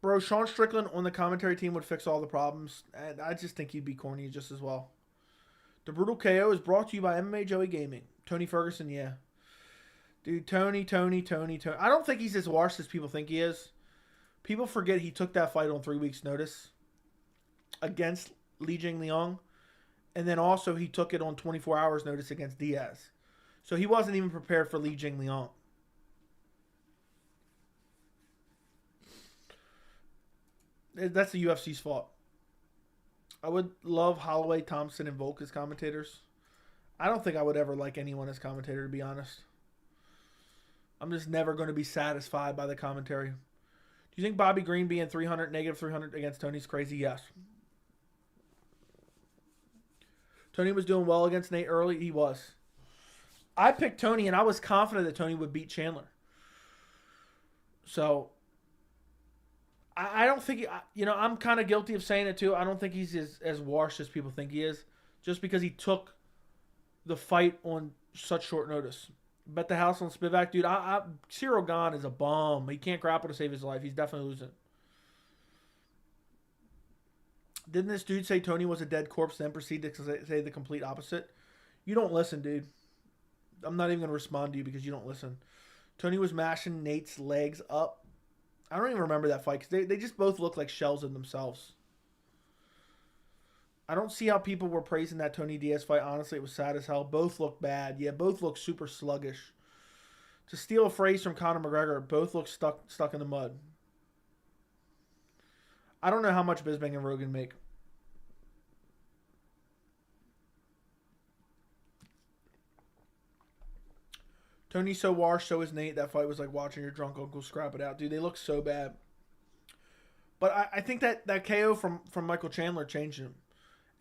Bro, Sean Strickland on the commentary team would fix all the problems. And I just think he'd be corny just as well. The Brutal KO is brought to you by MMA Joey Gaming. Tony Ferguson, yeah. Dude, Tony. I don't think he's as washed as people think he is. People forget he took that fight on 3 weeks' notice against Li Jingliang. And then also he took it on 24 hours' notice against Diaz. So he wasn't even prepared for Li Jingliang. That's the UFC's fault. I would love Holloway, Thompson, and Volk as commentators. I don't think I would ever like anyone as commentator, to be honest. I'm just never going to be satisfied by the commentary. Do you think Bobby Green being -300 against Tony's crazy? Yes. Tony was doing well against Nate early. He was. I picked Tony, and I was confident that Tony would beat Chandler. So, I don't think, I'm kind of guilty of saying it too. I don't think he's as washed as people think he is, just because he took the fight on such short notice. Bet the house on Spivak. Dude, Cyril Gane is a bum. He can't grapple to save his life. He's definitely losing. Didn't this dude say Tony was a dead corpse, then proceed to say the complete opposite? You don't listen, dude. I'm not even going to respond to you because you don't listen. Tony was mashing Nate's legs up. I don't even remember that fight because they just both look like shells of themselves. I don't see how people were praising that Tony Diaz fight. Honestly, it was sad as hell. Both look bad. Yeah, both look super sluggish. To steal a phrase from Conor McGregor, both look stuck in the mud. I don't know how much Bisping and Rogan make. Tony's so washed, so is Nate. That fight was like watching your drunk uncle scrap it out. Dude, they look so bad. But I think that KO from Michael Chandler changed him.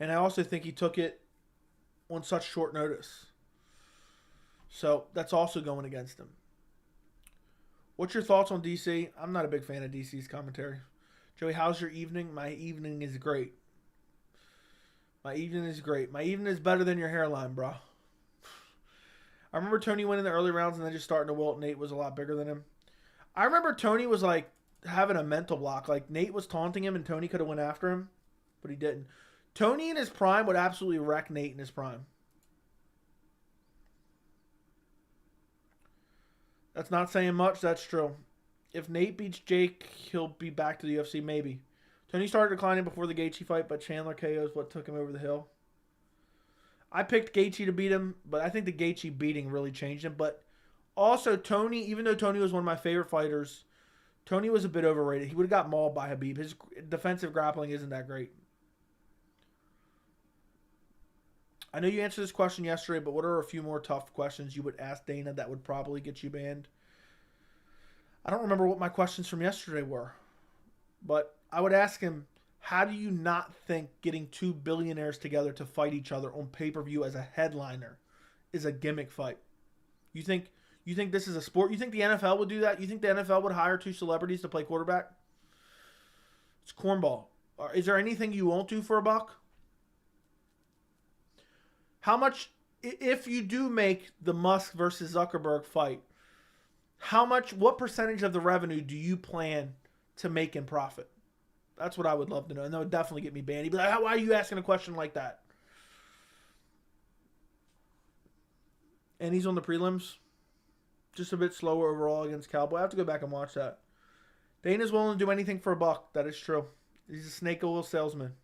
And I also think he took it on such short notice. So that's also going against him. What's your thoughts on DC? I'm not a big fan of DC's commentary. Joey, how's your evening? My evening is great. My evening is great. My evening is better than your hairline, bro. I remember Tony winning the early rounds and then just starting to wilt. Nate was a lot bigger than him. I remember Tony was like having a mental block. Like Nate was taunting him and Tony could have went after him, but he didn't. Tony in his prime would absolutely wreck Nate in his prime. That's not saying much. That's true. If Nate beats Jake, he'll be back to the UFC, maybe. Tony started declining before the Gaethje fight, but Chandler KO is what took him over the hill. I picked Gaethje to beat him, but I think the Gaethje beating really changed him. But also, Tony, even though Tony was one of my favorite fighters, Tony was a bit overrated. He would have got mauled by Khabib. His defensive grappling isn't that great. I know you answered this question yesterday, but what are a few more tough questions you would ask Dana that would probably get you banned? I don't remember what my questions from yesterday were, but I would ask him, how do you not think getting two billionaires together to fight each other on pay-per-view as a headliner is a gimmick fight? You think this is a sport? You think the NFL would do that? You think the NFL would hire two celebrities to play quarterback? It's cornball. Is there anything you won't do for a buck? How much, if you do make the Musk versus Zuckerberg fight, what percentage of the revenue do you plan to make in profit? That's what I would love to know. And that would definitely get me banned. He'd be like, why are you asking a question like that? And he's on the prelims. Just a bit slower overall against Cowboy. I have to go back and watch that. Dana's willing to do anything for a buck. That is true. He's a snake oil salesman.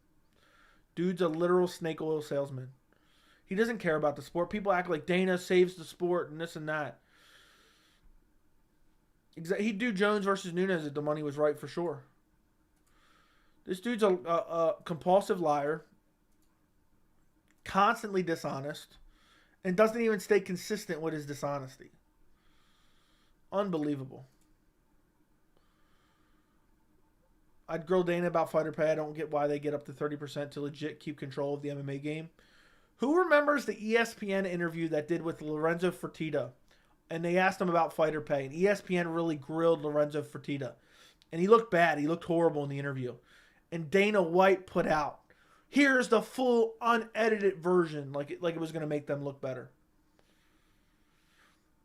Dude's a literal snake oil salesman. He doesn't care about the sport. People act like Dana saves the sport and this and that. He'd do Jones versus Nunes if the money was right for sure. This dude's a compulsive liar, constantly dishonest, and doesn't even stay consistent with his dishonesty. Unbelievable. I'd grill Dana about fighter pay. I don't get why they get up to 30% to legit keep control of the MMA game. Who remembers the ESPN interview that did with Lorenzo Fertitta? And they asked him about fighter pay. And ESPN really grilled Lorenzo Fertitta. And he looked bad. He looked horrible in the interview. And Dana White put out, here's the full unedited version. Like it was going to make them look better.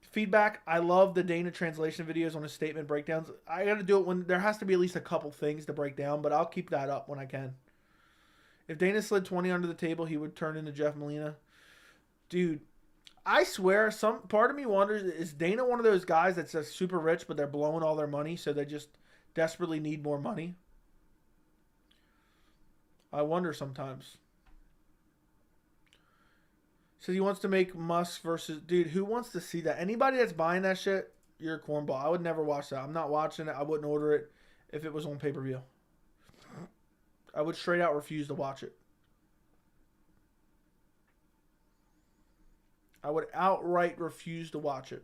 Feedback. I love the Dana translation videos on his statement breakdowns. I got to do it when there has to be at least a couple things to break down. But I'll keep that up when I can. If Dana slid 20 under the table, he would turn into Jeff Molina. Dude, I swear, some part of me wonders, is Dana one of those guys that's just super rich, but they're blowing all their money, so they just desperately need more money? I wonder sometimes. So he wants to make Musk versus... Dude, who wants to see that? Anybody that's buying that shit, you're a cornball. I would never watch that. I'm not watching it. I wouldn't order it if it was on pay-per-view. I would straight out refuse to watch it. I would outright refuse to watch it.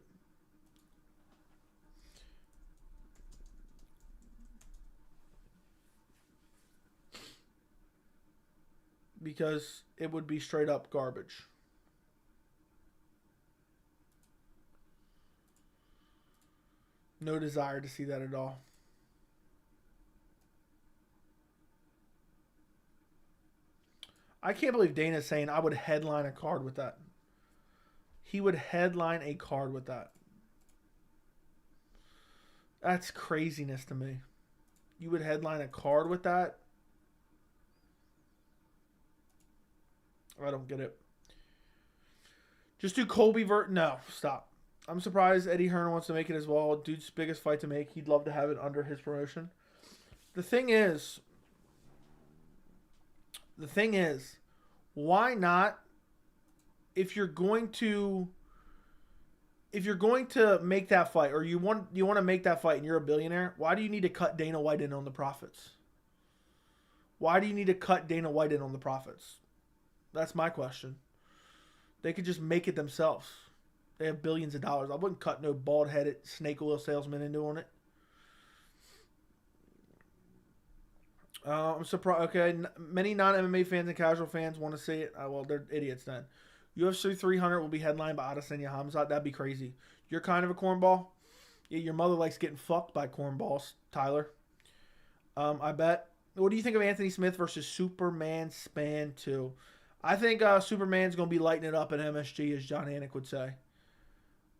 because it would be straight up garbage. No desire to see that at all. I can't believe Dana's saying I would headline a card with that. He would headline a card with that. That's craziness to me. You would headline a card with that? I don't get it. Just do Colby No, stop. I'm surprised Eddie Hearn wants to make it as well. Dude's biggest fight to make. He'd love to have it under his promotion. The thing is, why not? If you're going to make that fight, or you want to make that fight, and you're a billionaire, why do you need to cut Dana White in on the profits? Why do you need to cut Dana White in on the profits? That's my question. They could just make it themselves. They have billions of dollars. I wouldn't cut no bald-headed snake oil salesman into on it. I'm surprised. Okay, many non-MMA fans and casual fans want to see it. Well, they're idiots then. UFC 300 will be headlined by Adesanya Hamzat. That'd be crazy. You're kind of a cornball. Yeah, your mother likes getting fucked by cornballs, Tyler. I bet. What do you think of Anthony Smith versus Superman Span 2? I think Superman's going to be lighting it up at MSG, as John Anik would say.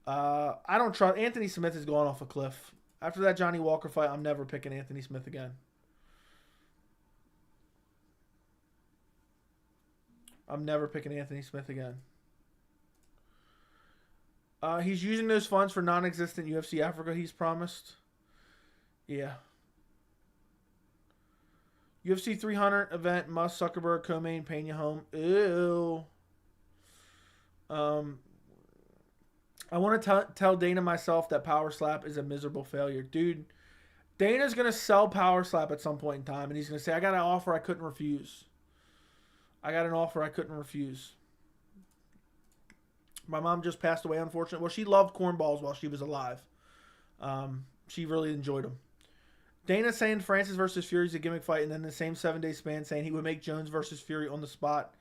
I don't trust. Anthony Smith is going off a cliff. After that Johnny Walker fight, I'm never picking Anthony Smith again. I'm never picking Anthony Smith again. He's using those funds for non-existent UFC Africa he's promised. Yeah. UFC 300 event, Musk, Zuckerberg, co-main, Pena home. Ew. I want to tell Dana myself that Power Slap is a miserable failure. Dude, Dana's going to sell Power Slap at some point in time, and he's going to say, I got an offer I couldn't refuse. I got an offer I couldn't refuse. My mom just passed away, unfortunately. Well, she loved cornballs while she was alive. She really enjoyed them. Dana saying Francis versus Fury is a gimmick fight, and then the same 7-day span saying he would make Jones versus Fury on the spot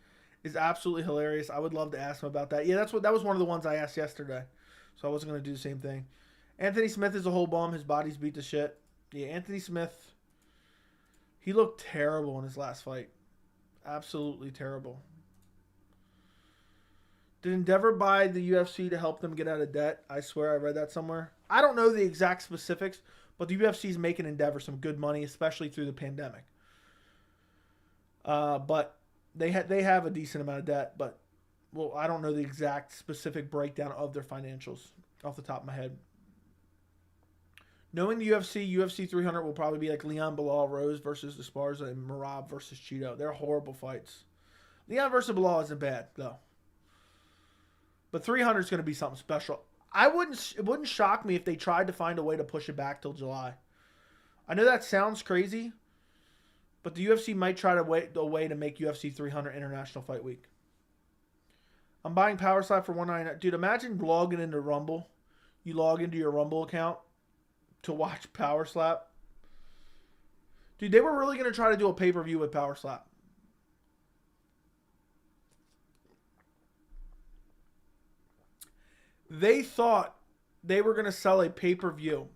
is absolutely hilarious. I would love to ask him about that. Yeah, that was one of the ones I asked yesterday, so I wasn't going to do the same thing. Anthony Smith is a whole bum. His body's beat to shit. Yeah, Anthony Smith, he looked terrible in his last fight. Absolutely terrible. Did Endeavor buy the UFC to help them get out of debt? I swear I read that somewhere. I don't know the exact specifics, but the UFC is making Endeavor some good money, especially through the pandemic. But they have a decent amount of debt, but well, I don't know the exact specific breakdown of their financials off the top of my head. Knowing the UFC 300 will probably be like Leon Bilal Rose versus Esparza and Merab versus Cheeto. They're horrible fights. Leon versus Bilal isn't bad though. But 300 is going to be something special. It wouldn't shock me if they tried to find a way to push it back till July. I know that sounds crazy, but the UFC might try to wait a way to make UFC 300 International Fight Week. I'm buying Power Slap for $199. Dude, imagine logging into Rumble. You log into your Rumble account to watch Power Slap. Dude, they were really going to try to do a pay-per-view with Power Slap. They thought they were going to sell a pay-per-view.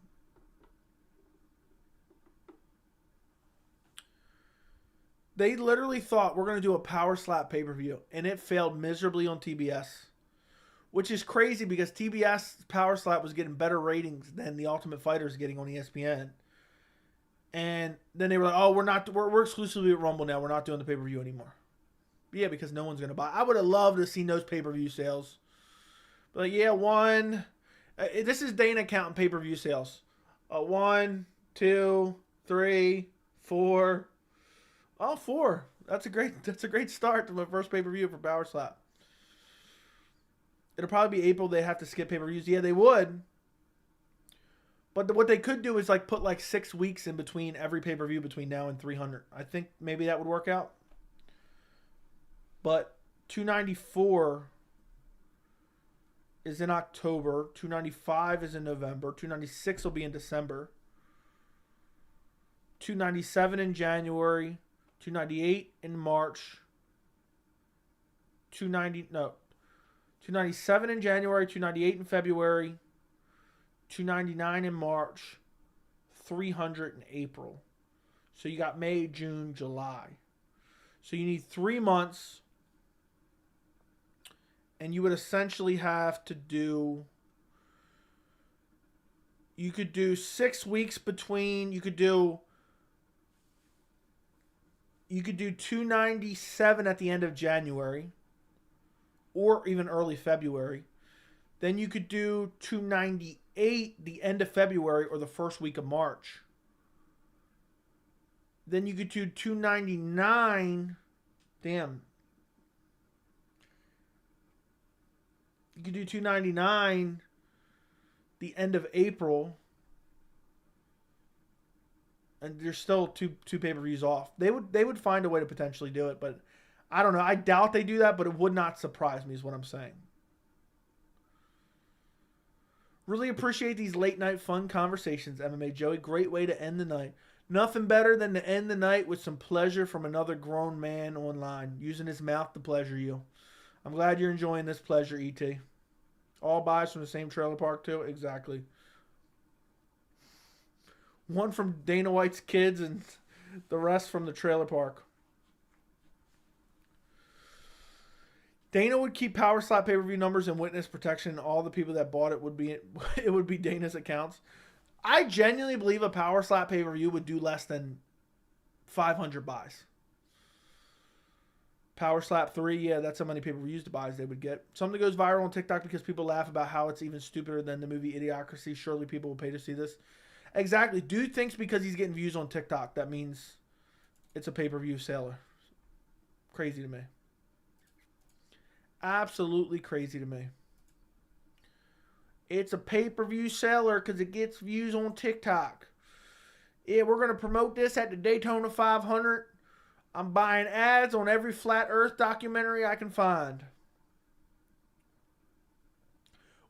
They literally thought we're going to do a Power Slap pay-per-view, and it failed miserably on TBS. Which is crazy because TBS Power Slap was getting better ratings than the Ultimate Fighter is getting on ESPN. And then they were like, "Oh, we're exclusively at Rumble now. We're not doing the pay-per-view anymore." But yeah, because no one's going to buy. I would have loved to see those pay-per-view sales. But yeah, this is Dana counting pay-per-view sales. 1, 2, 3, 4. Oh, 4. That's a great start to my first pay-per-view for Power Slap. It'll probably be April. They have to skip pay-per-views. Yeah, they would. But what they could do is like put like 6 weeks in between every pay-per-view between now and 300. I think maybe that would work out. But 294 is in October. 295 is in November. 296 will be in December. 297 in January. 298 in March. 290, no, 297 in January, 298 in February, 299 in March, 300 in April. So you got May, June, July. So you need 3 months. And you would essentially have to do... You could do 6 weeks between... You could do 297 at the end of January. Or even early February. Then you could do 298 the end of February or the first week of March. Then you could do 299. Damn. You could do 299 the end of April. And there's still two pay-per-views off. They would find a way to potentially do it, but I don't know. I doubt they do that, but it would not surprise me is what I'm saying. Really appreciate these late night fun conversations, MMA Joey. Great way to end the night. Nothing better than to end the night with some pleasure from another grown man online, using his mouth to pleasure you. I'm glad you're enjoying this pleasure, ET. All buys from the same trailer park, too? Exactly. One from Dana White's kids and the rest from the trailer park. Dana would keep Power Slap pay-per-view numbers and witness protection, and all the people that bought it would be Dana's accounts. I genuinely believe a Power Slap pay-per-view would do less than 500 buys. Power Slap 3, yeah, that's how many pay-per-views to buys they would get. Something goes viral on TikTok because people laugh about how it's even stupider than the movie Idiocracy. Surely people will pay to see this. Exactly. Dude thinks because he's getting views on TikTok, that means it's a pay-per-view seller. Crazy to me. Absolutely crazy to me. It's a pay-per-view seller because it gets views on TikTok. Yeah, we're going to promote this at the Daytona 500. I'm buying ads on every Flat Earth documentary I can find.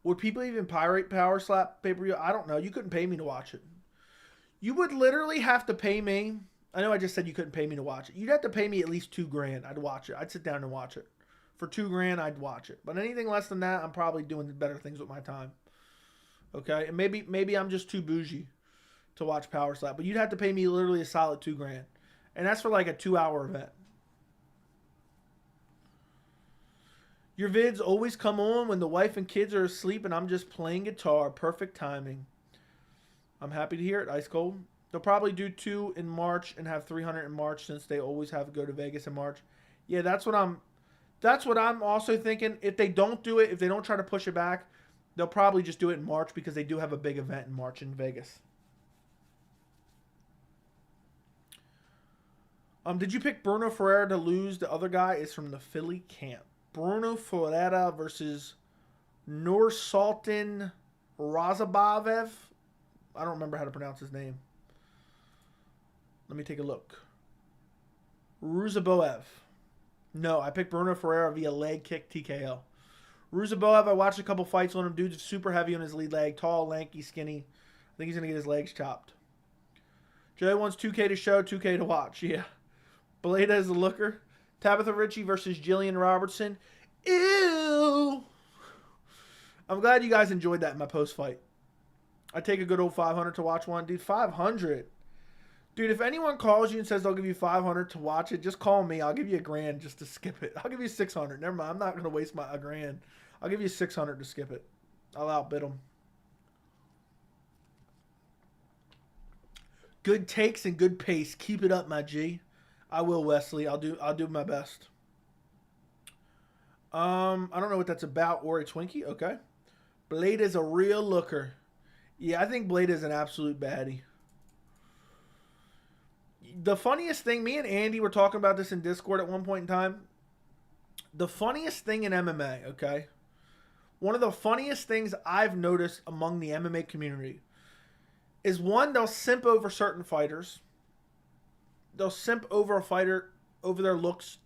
Would people even pirate Power Slap pay-per-view? I don't know. You couldn't pay me to watch it. You would literally have to pay me. I know I just said you couldn't pay me to watch it. You'd have to pay me at least $2,000. I'd watch it. I'd sit down and watch it. For $2,000, I'd watch it. But anything less than that, I'm probably doing better things with my time. Okay? And maybe I'm just too bougie to watch Power Slap. But you'd have to pay me literally a solid $2,000. And that's for like a 2-hour event. Your vids always come on when the wife and kids are asleep and I'm just playing guitar. Perfect timing. I'm happy to hear it, Ice Cold. They'll probably do 2 in March and have 300 in March since they always have to go to Vegas in March. Yeah, that's what I'm also thinking. If they don't do it, if they don't try to push it back, they'll probably just do it in March because they do have a big event in March in Vegas. Did you pick Bruno Ferreira to lose? The other guy is from the Philly camp. Bruno Ferreira versus Nursultan Razabayev. I don't remember how to pronounce his name. Let me take a look. Ruzaboev. No, I picked Bruno Ferreira via leg kick TKO. Ruzaboev, I watched a couple fights on him. Dude's super heavy on his lead leg. Tall, lanky, skinny. I think he's going to get his legs chopped. Joey wants 2K to show, 2K to watch. Yeah. Beleda is the looker. Tabitha Ritchie versus Jillian Robertson. Ew. I'm glad you guys enjoyed that in my post-fight. I take a good old 500 to watch one. Dude, 500. Dude, if anyone calls you and says they'll give you 500 to watch it, just call me. I'll give you $1,000 just to skip it. I'll give you 600. Never mind. I'm not going to waste my $1,000. I'll give you 600 to skip it. I'll outbid them. Good takes and good pace. Keep it up, my G. I will, Wesley. I'll do my best. I don't know what that's about. Or a Twinkie. Okay. Blade is a real looker. Yeah, I think Blade is an absolute baddie. The funniest thing, me and Andy were talking about this in Discord at one point in time. The funniest thing in MMA, okay? One of the funniest things I've noticed among the MMA community is, one, they'll simp over certain fighters. They'll simp over a fighter over their looks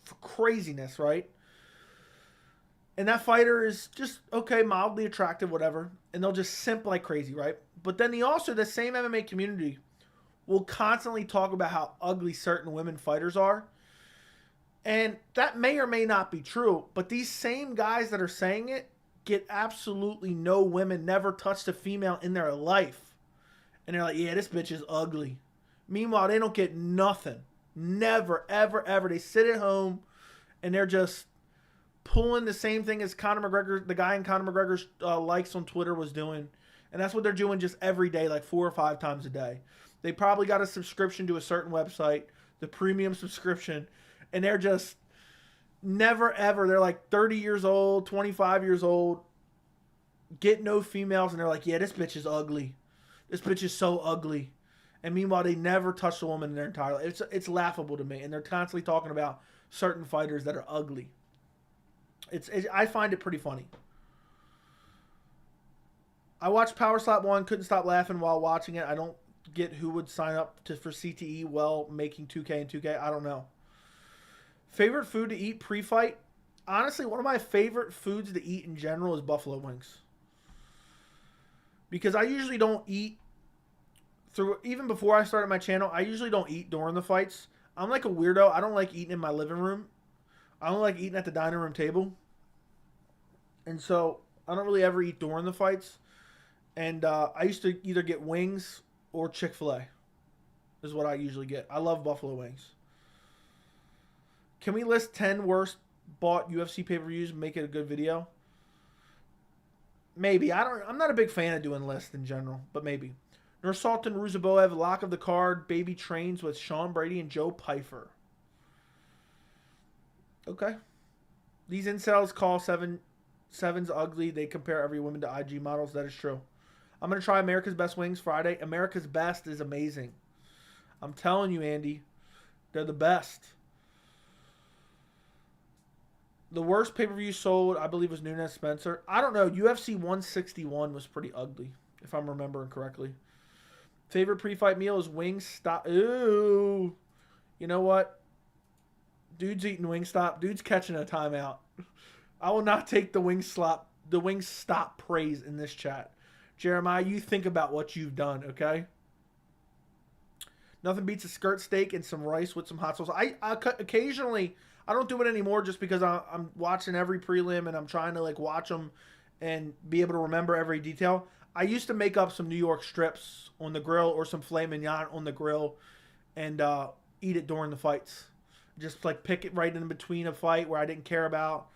for craziness, right? And that fighter is just, okay, mildly attractive, whatever. And they'll just simp like crazy, right? But then the same MMA community will constantly talk about how ugly certain women fighters are. And that may or may not be true, but these same guys that are saying it get absolutely no women, never touched a female in their life. And they're like, yeah, this bitch is ugly. Meanwhile, they don't get nothing. Never, ever, ever. They sit at home and they're just pulling the same thing as Conor McGregor, the guy in Conor McGregor's likes on Twitter was doing. And that's what they're doing just every day, like 4 or 5 times a day. They probably got a subscription to a certain website, the premium subscription, and they're just never, ever. They're like 30 years old, 25 years old, get no females, and they're like, yeah, this bitch is ugly. This bitch is so ugly. And meanwhile, they never touched a woman in their entire life. It's laughable to me. And they're constantly talking about certain fighters that are ugly. I find it pretty funny. I watched Power Slap 1, couldn't stop laughing while watching it. I don't get who would sign up for CTE while making 2K and 2K. I don't know. Favorite food to eat pre-fight? Honestly, one of my favorite foods to eat in general is buffalo wings. Because I usually don't eat even before I started my channel, I usually don't eat during the fights. I'm like a weirdo. I don't like eating in my living room. I don't like eating at the dining room table. And so I don't really ever eat during the fights. And I used to either get wings or Chick-fil-A is what I usually get. I love buffalo wings. Can we list 10 worst bought UFC pay-per-views and make it a good video? Maybe. I'm not a big fan of doing lists in general, but maybe. Nursultan Ruzaboev, lock of the card, baby trains with Sean Brady and Joe Pyfer. Okay. These incels call sevens ugly. They compare every woman to IG models. That is true. I'm going to try America's Best Wings Friday. America's Best is amazing. I'm telling you, Andy. They're the best. The worst pay-per-view sold, I believe, was Nunes Spencer. I don't know. UFC 161 was pretty ugly, if I'm remembering correctly. Favorite pre-fight meal is Wingstop. Ooh. You know what? Dude's eating Wingstop. Dude's catching a timeout. I will not take the Wingstop praise in this chat. Jeremiah, you think about what you've done, okay? Nothing beats a skirt steak and some rice with some hot sauce. I occasionally, I don't do it anymore just because I'm watching every prelim and I'm trying to like watch them and be able to remember every detail. I used to make up some New York strips on the grill or some filet mignon on the grill and eat it during the fights. Just like pick it right in between a fight where I didn't care about.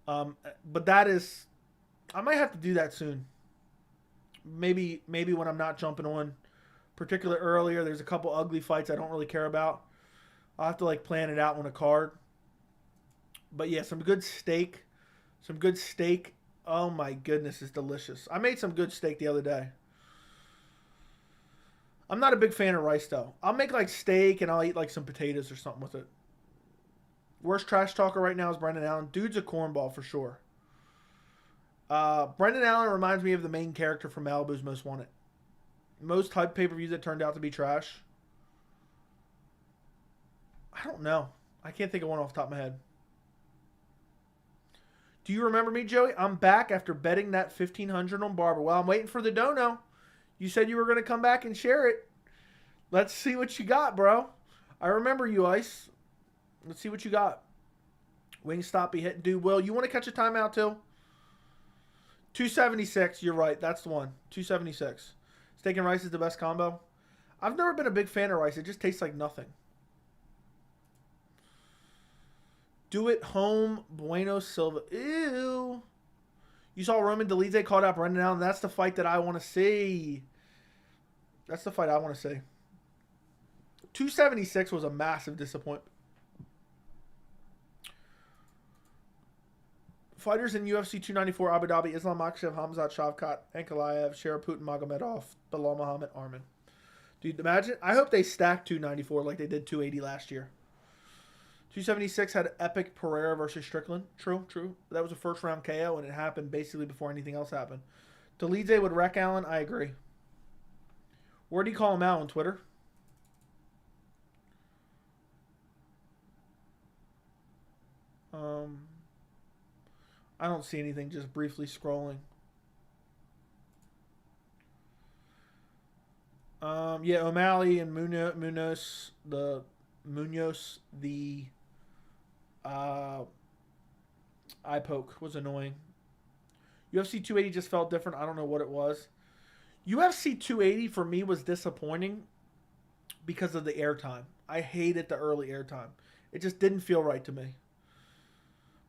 But that is, I might have to do that soon. Maybe when I'm not jumping on particularly earlier. There's a couple ugly fights I don't really care about. I'll have to like plan it out on a card. But yeah, some good steak. Oh my goodness, it's delicious. I made some good steak the other day. I'm not a big fan of rice though. I'll make like steak and I'll eat like some potatoes or something with it. Worst trash talker right now is Brendan Allen. Dude's a cornball for sure. Brendan Allen reminds me of the main character from Malibu's Most Wanted. Most hype pay-per-views that turned out to be trash. I don't know. I can't think of one off the top of my head. Do you remember me, Joey? I'm back after betting that $1,500 on Barber. Well, I'm waiting for the dono. You said you were going to come back and share it. Let's see what you got, bro. I remember you, Ice. Let's see what you got. Wingstop be hitting. Dude, Will, you want to catch a timeout too? 276. You're right. That's the one. 276. Steak and rice is the best combo. I've never been a big fan of rice. It just tastes like nothing. Do it home, Bueno Silva. Ew. You saw Roman Dolidze called out Brendan Allen. That's the fight that I want to see. That's the fight I want to see. 276 was a massive disappointment. Fighters in UFC 294, Abu Dhabi, Islam Makhachev, Hamzat Shavkat, Ankalaev, Sharaput, Magomedov, Bilal Muhammad, Arman. Dude, imagine. I hope they stack 294 like they did 280 last year. 276 had epic Pereira versus Strickland. True. That was a first round KO, and it happened basically before anything else happened. Dolidze would wreck Allen. I agree. Where do you call him out on Twitter? I don't see anything, just briefly scrolling. Yeah, O'Malley and Munoz, the eye poke was annoying. UFC 280 just felt different. I don't know what it was. UFC 280 for me was disappointing because of the airtime. I hated the early airtime. It just didn't feel right to me.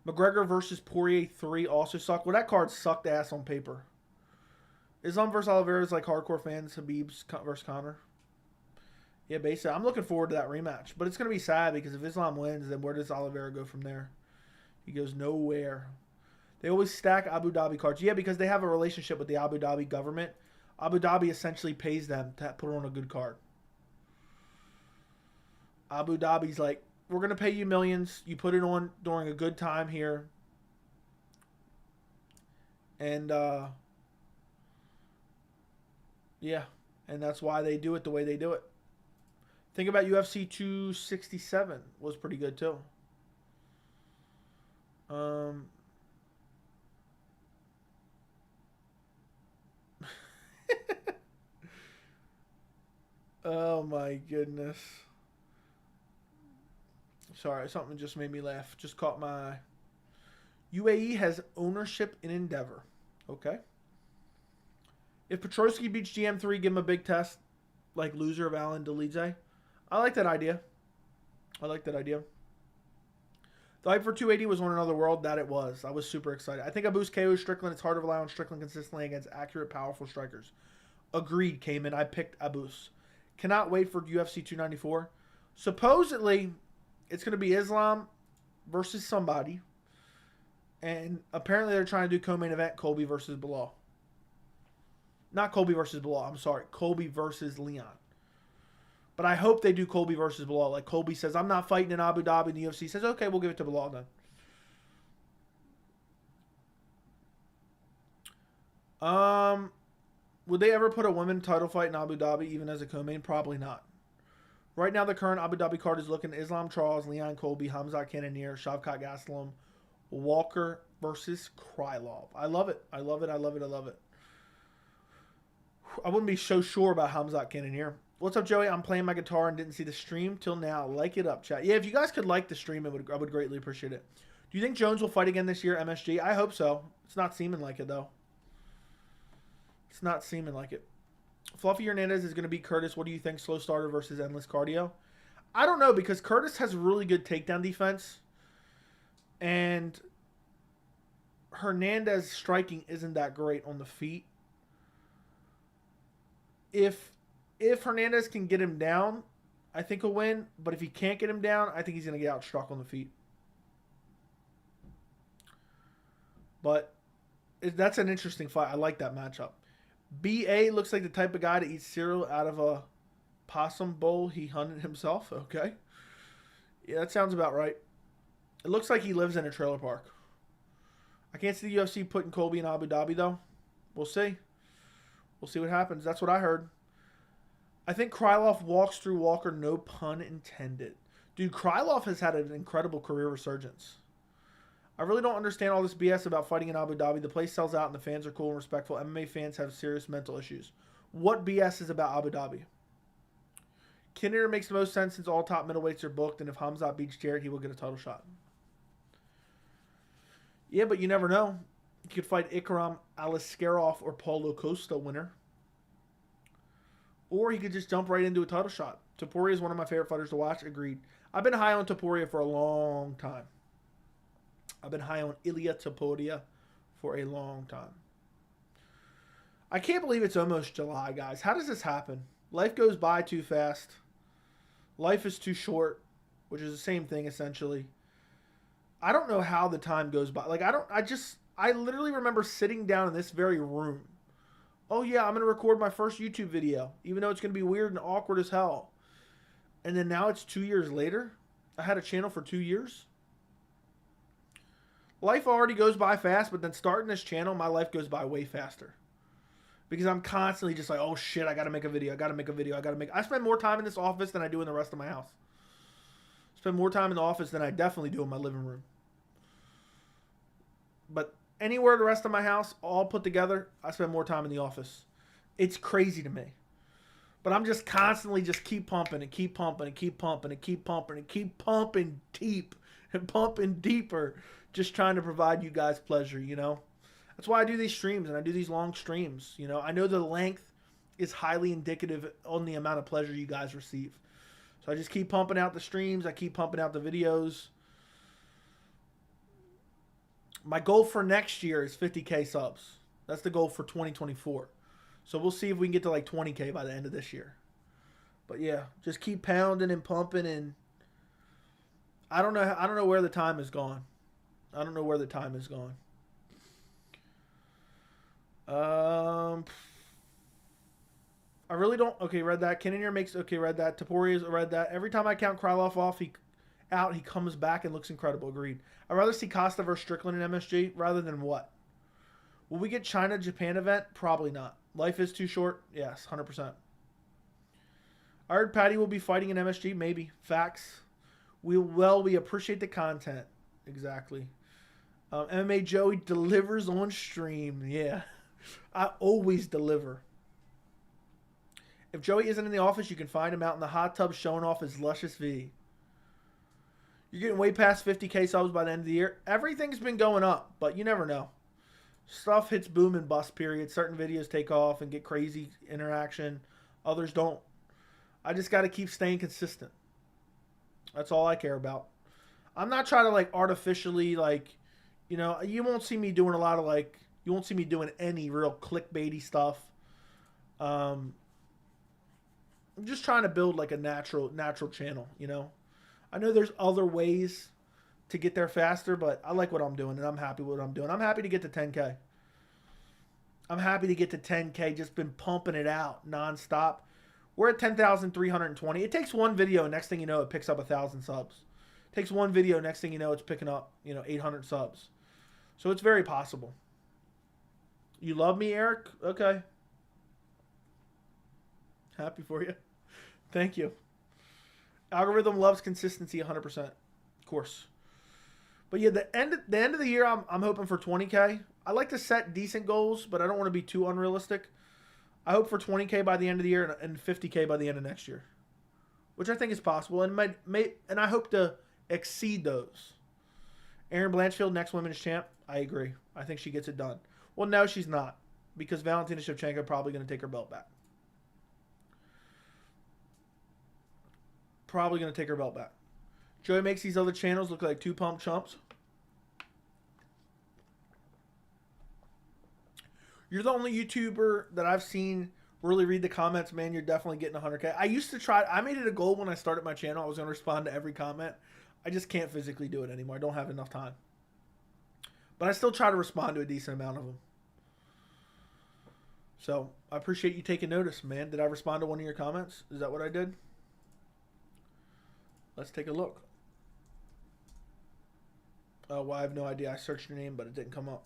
McGregor versus Poirier 3 also sucked. Well, that card sucked ass on paper. Islam versus Oliveira is like hardcore fans. Habib's versus Conor. Yeah, basically. I'm looking forward to that rematch. But it's going to be sad because if Islam wins, then where does Oliveira go from there? He goes nowhere. They always stack Abu Dhabi cards. Yeah, because they have a relationship with the Abu Dhabi government. Abu Dhabi essentially pays them to put on a good card. Abu Dhabi's like, we're going to pay you millions. You put it on during a good time here. And, yeah. And that's why they do it the way they do it. Think about UFC 267 was pretty good too. Oh my goodness. Sorry, something just made me laugh. Just caught my eye. UAE has ownership in Endeavor. Okay. If Petrosky beats GM3, give him a big test. Like loser of Alan Delize. I like that idea. I like that idea. The hype for 280 was on another world. That it was. I was super excited. I think Abus KO Strickland. It's hard to rely on Strickland consistently against accurate, powerful strikers. Agreed, Cayman. I picked Abus. Cannot wait for UFC 294. Supposedly, it's going to be Islam versus somebody. And apparently they're trying to do co-main event Colby versus Bilal. Not Colby versus Bilal. I'm sorry. Colby versus Leon. But I hope they do Colby versus Bilal. Like Colby says, I'm not fighting in Abu Dhabi. And the UFC says, okay, we'll give it to Bilal then. Would they ever put a women title fight in Abu Dhabi even as a co-main? Probably not. Right now, the current Abu Dhabi card is looking Islam Charles, Leon Colby, Hamzat Cannonier, Shavkat Gastelum, Walker versus Krylov. I love it. I love it. I love it. I love it. I wouldn't be so sure about Hamzat Cannonier. What's up, Joey? I'm playing my guitar and didn't see the stream till now. Like it up, chat. Yeah, if you guys could like the stream, I would greatly appreciate it. Do you think Jones will fight again this year, MSG? I hope so. It's not seeming like it, though. It's not seeming like it. Fluffy Hernandez is going to beat Curtis. What do you think? Slow starter versus endless cardio? I don't know because Curtis has really good takedown defense. And Hernandez striking isn't that great on the feet. If Hernandez can get him down, I think he'll win. But if he can't get him down, I think he's going to get outstruck on the feet. But that's an interesting fight. I like that matchup. BA looks like the type of guy to eat cereal out of a possum bowl he hunted himself. Okay. Yeah, that sounds about right. It looks like he lives in a trailer park. I can't see the UFC putting Colby in Abu Dhabi, though. We'll see. We'll see what happens. That's what I heard. I think Krylov walks through Walker, no pun intended. Dude, Krylov has had an incredible career resurgence. I really don't understand all this BS about fighting in Abu Dhabi. The place sells out and the fans are cool and respectful. MMA fans have serious mental issues. What BS is about Abu Dhabi? Kinnear makes the most sense since all top middleweights are booked, and if Hamzat beats Jarrett, he will get a title shot. Yeah, but you never know. You could fight Ikram Aliskerov or Paulo Costa winner. Or he could just jump right into a title shot. Topuria is one of my favorite fighters to watch. Agreed. I've been high on Topuria for a long time. I've been high on Ilia Topuria for a long time. I can't believe it's almost July, guys. How does this happen? Life goes by too fast. Life is too short, which is the same thing essentially. I don't know how the time goes by. Like I literally remember sitting down in this very room. Oh yeah, I'm going to record my first YouTube video, even though it's going to be weird and awkward as hell. And then now it's 2 years later. I had a channel for 2 years. Life already goes by fast, but then starting this channel, my life goes by way faster. Because I'm constantly just like, oh shit, I got to make a video. I spend more time in this office than I do in the rest of my house. I spend more time in the office than I definitely do in my living room. But anywhere the rest of my house, all put together, I spend more time in the office. It's crazy to me. But I'm just constantly just keep pumping and keep pumping and keep pumping and keep pumping and keep pumping deep and pumping deeper, just trying to provide you guys pleasure, you know? That's why I do these streams and I do these long streams, you know? I know the length is highly indicative on the amount of pleasure you guys receive. So I just keep pumping out the streams. I keep pumping out the videos. My goal for next year is 50K subs. That's the goal for 2024. So we'll see if we can get to like 20K by the end of this year. But yeah, just keep pounding and pumping, and I don't know where the time is gone. I don't know where the time is gone. I really don't. Okay, read that. Cannonier makes. Okay, read that. Topuria's read that. Every time I count Krylov off, he comes back and looks incredible. Agreed. I'd rather see Costa versus Strickland in MSG rather than what? Will we get China-Japan event? Probably not. Life is too short. Yes, 100%. I heard Patty will be fighting in MSG. Maybe. Facts. We appreciate the content. Exactly. MMA Joey delivers on stream. Yeah. I always deliver. If Joey isn't in the office, you can find him out in the hot tub showing off his luscious V. You're getting way past 50K subs by the end of the year. Everything's been going up, but you never know. Stuff hits boom and bust period. Certain videos take off and get crazy interaction. Others don't. I just got to keep staying consistent. That's all I care about. I'm not trying to like artificially like, you know, you won't see me doing a lot of like, you won't see me doing any real clickbaity stuff. I'm just trying to build like a natural channel, you know. I know there's other ways to get there faster, but I like what I'm doing, and I'm happy with what I'm doing. I'm happy to get to 10K. I'm happy to get to 10K. Just been pumping it out nonstop. We're at 10,320. It takes one video, and next thing you know, it picks up 1,000 subs. It takes one video, next thing you know, it's picking up, 800 subs. So it's very possible. You love me, Eric? Okay. Happy for you. Thank you. Algorithm loves consistency 100%. Of course. But yeah, the end of the year, I'm hoping for 20K. I like to set decent goals, but I don't want to be too unrealistic. I hope for 20K by the end of the year and 50K by the end of next year, which I think is possible, and I hope to exceed those. Erin Blanchfield, next women's champ. I agree. I think she gets it done. Well, no, she's not, because Valentina Shevchenko probably going to take her belt back. Probably going to take her belt back. Joey makes these other channels look like two pump chumps. You're the only YouTuber that I've seen really read the comments. Man, you're definitely getting 100K. I used to try. I made it a goal when I started my channel. I was going to respond to every comment. I just can't physically do it anymore. I don't have enough time. But I still try to respond to a decent amount of them. So I appreciate you taking notice, man. Did I respond to one of your comments? Is that what I did? Let's take a look. Oh, well, I have no idea. I searched your name, but it didn't come up.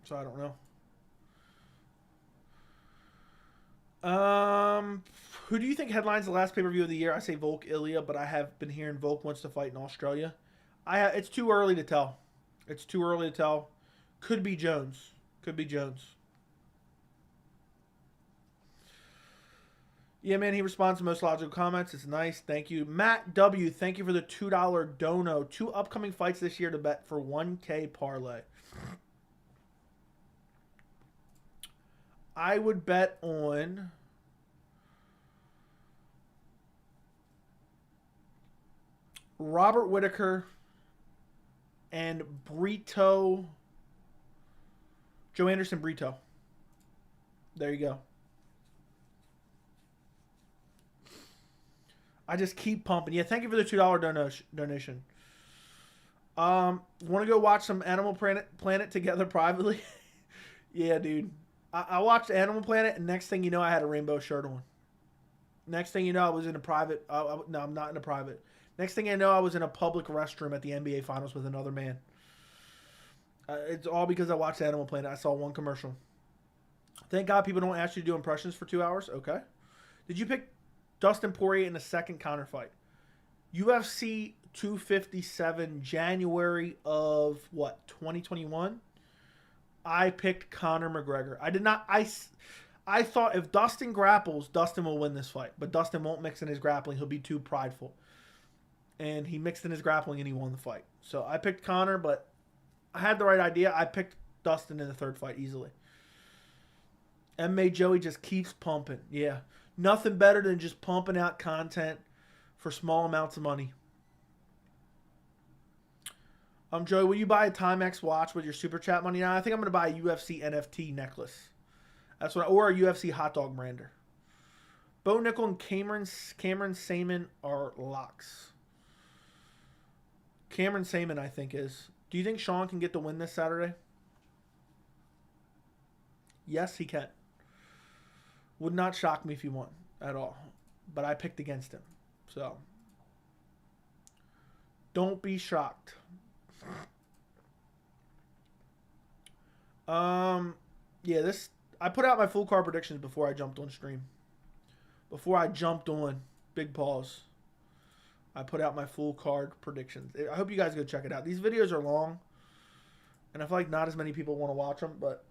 So I don't know. Who do you think headlines the last pay-per-view of the year? I say Volk, Ilia, but I have been hearing Volk wants to fight in Australia. It's too early to tell. It's too early to tell. Could be Jones. Could be Jones. Yeah, man, he responds to most logical comments. It's nice. Thank you. Matt W., thank you for the $2 dono. 2 upcoming fights this year to bet for 1K parlay. I would bet on Robert Whittaker and Brito. Joe Anderson Brito. There you go. I just keep pumping. Yeah, thank you for the $2 donation. Want to go watch some Animal Planet together privately? Yeah, dude. I watched Animal Planet, and next thing you know, I had a rainbow shirt on. Next thing you know, I was in a private. No, I'm not in a private. Next thing I know, I was in a public restroom at the NBA Finals with another man. It's all because I watched Animal Planet. I saw one commercial. Thank God people don't ask you to do impressions for 2 hours. Okay. Did you pick Dustin Poirier in the second counter fight? UFC 257, January of what, 2021? I picked Conor McGregor. I did not. I thought if Dustin grapples, Dustin will win this fight. But Dustin won't mix in his grappling. He'll be too prideful. And he mixed in his grappling and he won the fight. So I picked Conor, but I had the right idea. I picked Dustin in the third fight easily. MMA Joey just keeps pumping. Yeah. Nothing better than just pumping out content for small amounts of money. Joey, will you buy a Timex watch with your super chat money? Now, I think I'm going to buy a UFC NFT necklace. That's what, or a UFC hot dog brander. Bo Nickel and Cameron Saman are locks. Cameron Saman, I think, is. Do you think Sean can get the win this Saturday? Yes, he can. Would not shock me if he won at all. But I picked against him. So, don't be shocked. Yeah, this... I put out my full card predictions before I jumped on stream. Before I jumped on Big Pause, I put out my full card predictions. I hope you guys go check it out. These videos are long, and I feel like not as many people want to watch them, but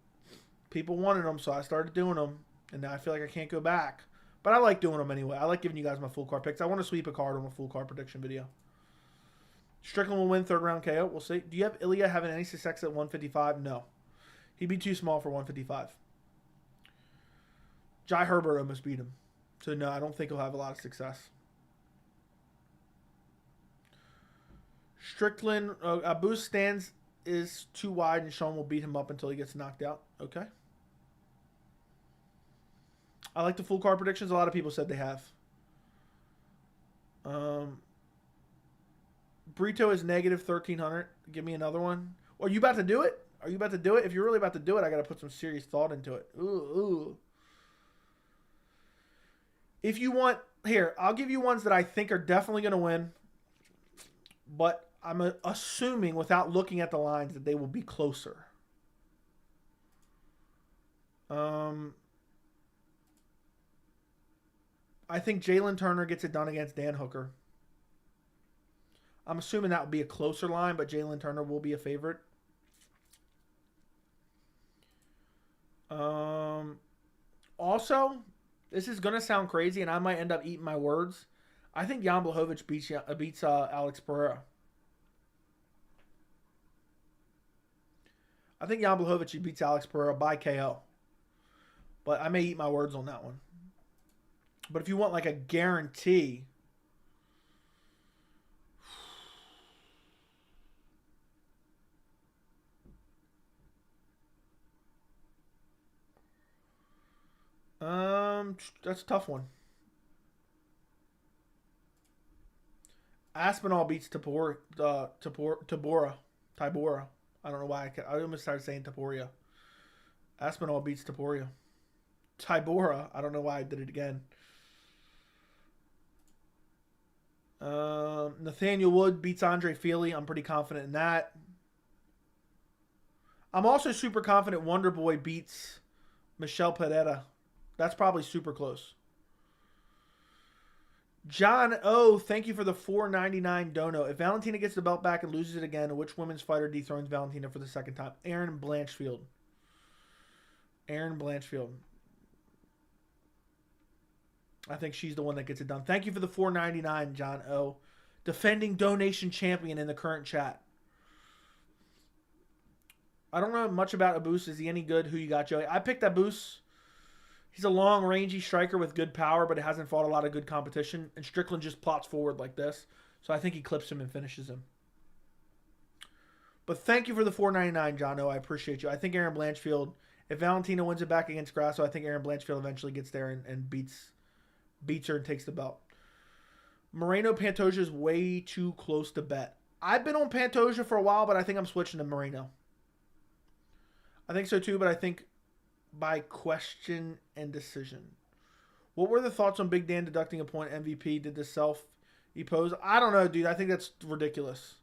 people wanted them, so I started doing them, and now I feel like I can't go back. But I like doing them anyway. I like giving you guys my full card picks. I want to sweep a card on a full card prediction video. Strickland will win third round KO. We'll see. Do you have Ilia having any success at 155? No. He'd be too small for 155. Jai Herbert almost beat him. So, no, I don't think he'll have a lot of success. Strickland, Abus stands is too wide, and Sean will beat him up until he gets knocked out. Okay. I like the full card predictions. A lot of people said they have. Brito is negative 1,300. Give me another one. Are you about to do it? Are you about to do it? If you're really about to do it, I got to put some serious thought into it. Ooh. If you want, here, I'll give you ones that I think are definitely going to win. But I'm assuming, without looking at the lines, that they will be closer. I think Jalen Turner gets it done against Dan Hooker. I'm assuming that would be a closer line, but Jalen Turner will be a favorite. Also, this is going to sound crazy, and I might end up eating my words. I think Jan Blachowicz beats Alex Pereira. I think Jan Blachowicz beats Alex Pereira by KO. But I may eat my words on that one. But if you want like a guarantee... that's a tough one. Aspinall beats Tybura. I don't know why I almost started saying Topuria. Aspinall beats Topuria. Tybura. I don't know why I did it again. Nathaniel Wood beats Andre Feely. I'm pretty confident in that. I'm also super confident Wonder Boy beats Michelle Pereira. That's probably super close. John O, thank you for the $4.99 dono. If Valentina gets the belt back and loses it again, which women's fighter dethrones Valentina for the second time? Erin Blanchfield. Erin Blanchfield. I think she's the one that gets it done. Thank you for the $4.99, John O. Defending donation champion in the current chat. I don't know much about Abus. Is he any good? Who you got, Joey? I picked Abus. He's a long, rangy striker with good power, but it hasn't fought a lot of good competition. And Strickland just plots forward like this. So I think he clips him and finishes him. But thank you for the $4.99, John O. I appreciate you. I think Erin Blanchfield, if Valentina wins it back against Grasso, I think Erin Blanchfield eventually gets there and beats her and takes the belt. Moreno Pantoja is way too close to bet. I've been on Pantoja for a while, but I think I'm switching to Moreno. I think so too, but I think by question and decision. What were the thoughts on Big Dan deducting a point MVP? Did the self he pose? I don't know, dude. I think that's ridiculous.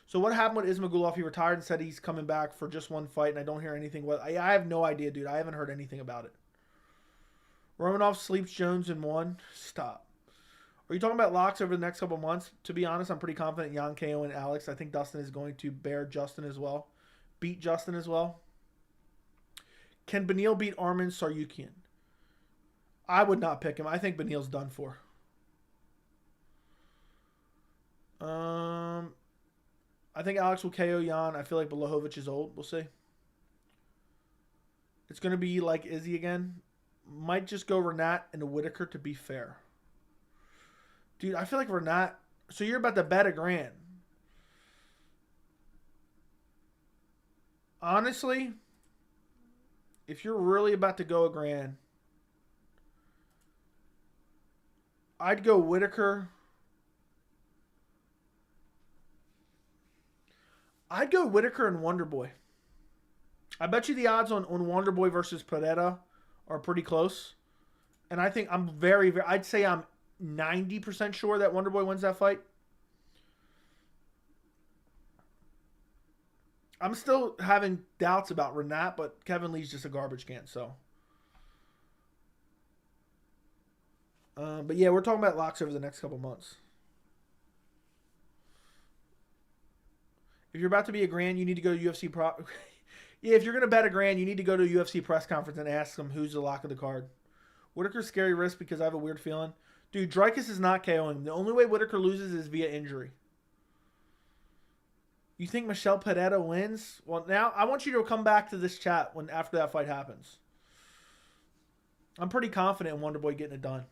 So what happened with Ismagulov? He retired and said he's coming back for just one fight, and I don't hear anything. I have no idea, dude. I haven't heard anything about it. Romanov sleeps Jones in one. Stop. Are you talking about locks over the next couple months? To be honest, I'm pretty confident Jan KO and Alex. I think Dustin is going to beat Justin as well. Can Beneil beat Arman Saryukian? I would not pick him. I think Beneil's done for. I think Alex will KO Jan. I feel like Blachowicz is old. We'll see. It's going to be like Izzy again. Might just go Renat and Whitaker to be fair. Dude, I feel like Renat... So you're about to bet $1,000. Honestly, if you're really about to go $1,000, I'd go Whitaker. I'd go Whitaker and Wonderboy. I bet you the odds on Wonderboy versus Pereira are pretty close. And I think I'm I'd say I'm 90% sure that Wonderboy wins that fight. I'm still having doubts about Renat, but Kevin Lee's just a garbage can, so. But yeah, we're talking about locks over the next couple months. If you're about to be $1,000, you need to go to UFC Pro. Yeah, if you're going to bet $1,000, you need to go to a UFC press conference and ask them who's the lock of the card. Whitaker's scary risk because I have a weird feeling. Dude, Dreykus is not KOing him. The only way Whitaker loses is via injury. You think Michel Pereira wins? Well, now I want you to come back to this chat after that fight happens. I'm pretty confident in Wonderboy getting it done.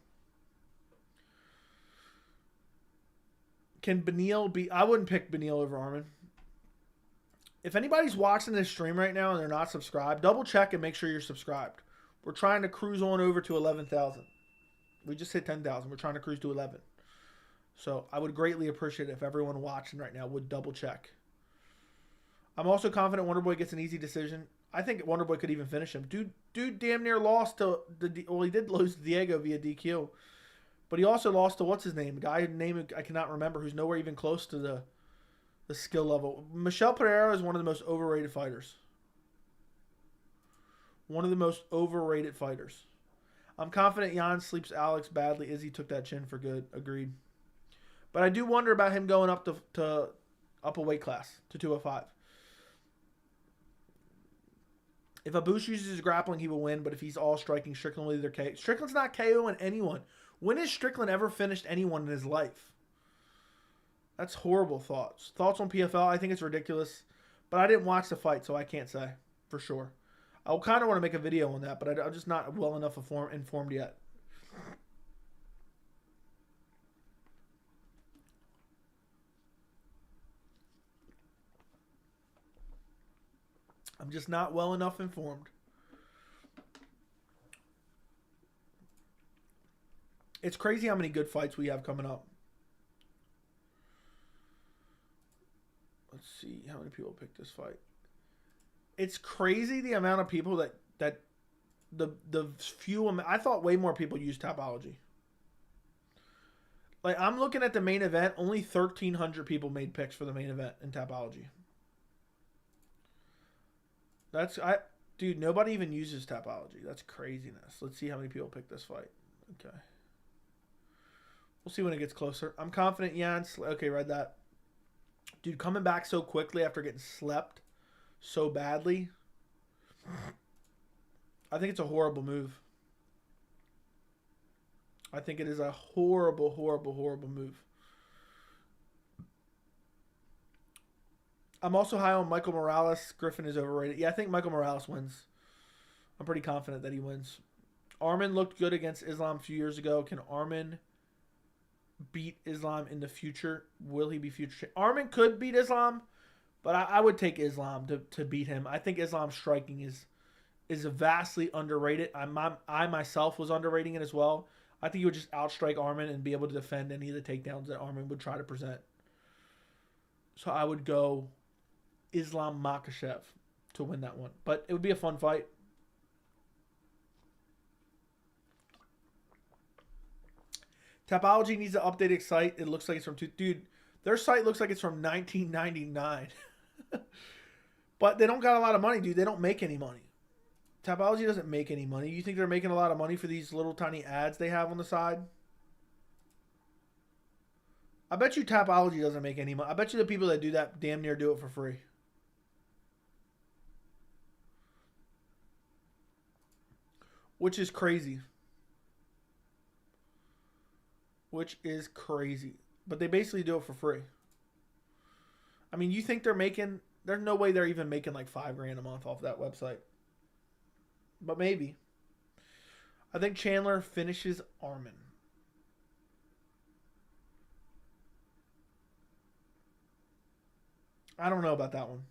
Can Beneil be... I wouldn't pick Beneil over Arman. If anybody's watching this stream right now and they're not subscribed, double check and make sure you're subscribed. We're trying to cruise on over to 11,000. We just hit 10,000. We're trying to cruise to 11. So I would greatly appreciate it if everyone watching right now would double check. I'm also confident Wonderboy gets an easy decision. I think Wonderboy could even finish him. Dude damn near lost to well, he did lose to Diego via DQ. But he also lost to what's his name? A guy whose name I cannot remember, who's nowhere even close to the skill level. Michel Pereira is one of the most overrated fighters. One of the most overrated fighters. I'm confident Jan sleeps Alex badly. Izzy took that chin for good. Agreed. But I do wonder about him going up to up a weight class to 205. If Abus uses his grappling, he will win. But if he's all striking, Strickland will either KO. Strickland's not KOing anyone. When has Strickland ever finished anyone in his life? That's horrible thoughts. Thoughts on PFL? I think it's ridiculous. But I didn't watch the fight, so I can't say for sure. I kind of want to make a video on that, but I'm just not well enough informed yet. I'm just not well enough informed. It's crazy how many good fights we have coming up. Let's see how many people picked this fight. It's crazy the amount of people that the few. I thought way more people use Tapology. Like, I'm looking at the main event. Only 1,300 people made picks for the main event in Tapology. Dude, nobody even uses Tapology. That's craziness. Let's see how many people picked this fight. Okay. We'll see when it gets closer. I'm confident Jan... Okay, read that. Dude, coming back so quickly after getting slept so badly. I think it's a horrible move. I think it is a horrible, horrible, horrible move. I'm also high on Michael Morales. Griffin is overrated. Yeah, I think Michael Morales wins. I'm pretty confident that he wins. Arman looked good against Islam a few years ago. Can Arman beat Islam in the future? Will he be future? Arman could beat Islam, but I would take Islam to beat him. I think Islam's striking is vastly underrated. I myself was underrating it as well. I think he would just outstrike Arman and be able to defend any of the takedowns that Arman would try to present. So I would go Islam Makhachev to win that one. But it would be a fun fight. Tapology needs to update its site. It looks like it's from... Dude, their site looks like it's from 1999. But they don't got a lot of money, dude. They don't make any money. Tapology doesn't make any money. You think they're making a lot of money for these little tiny ads they have on the side? I bet you Tapology doesn't make any money. I bet you the people that do that damn near do it for free. Which is crazy. which is crazy. But they basically do it for free. I mean, you think they're making... There's no way they're even making like $5,000 a month off that website. But maybe. I think Chandler finishes Arman. I don't know about that one.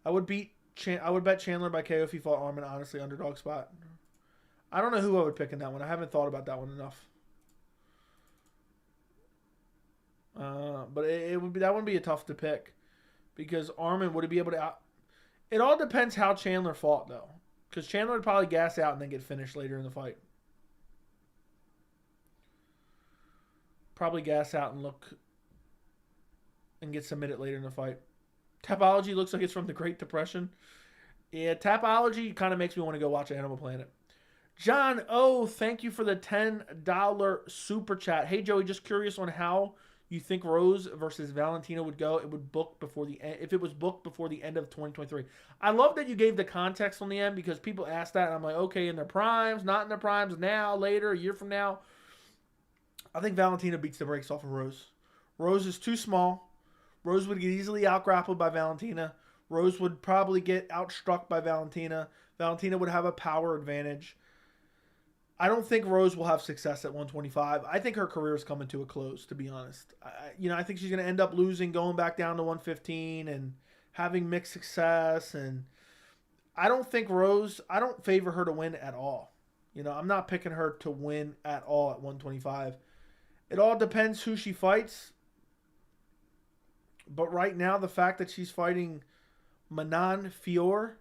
I would bet Chandler by KO if he fought Arman, honestly, underdog spot. I don't know who I would pick in that one. I haven't thought about that one enough. But it would be, that wouldn't be a tough to pick. Because Arman, would he be able to It all depends how Chandler fought, though. Because Chandler would probably gas out and then get finished later in the fight. Probably gas out and get submitted later in the fight. Tapology looks like it's from the Great Depression. Yeah, Tapology kind of makes me want to go watch Animal Planet. John O, thank you for the $10 super chat. Hey, Joey, just curious on how you think Rose versus Valentina would go. It would book before the end, if it was booked before the end of 2023. I love that you gave the context on the end because people ask that, and I'm like, okay, in their primes, not in their primes, now, later, a year from now. I think Valentina beats the brakes off of Rose. Rose is too small. Rose would get easily out-grappled by Valentina. Rose would probably get outstruck by Valentina. Valentina would have a power advantage. I don't think Rose will have success at 125. I think her career is coming to a close, to be honest. I think she's going to end up losing, going back down to 115 and having mixed success. And I don't favor her to win at all. I'm not picking her to win at all at 125. It all depends who she fights. But right now, the fact that she's fighting Manon Fior,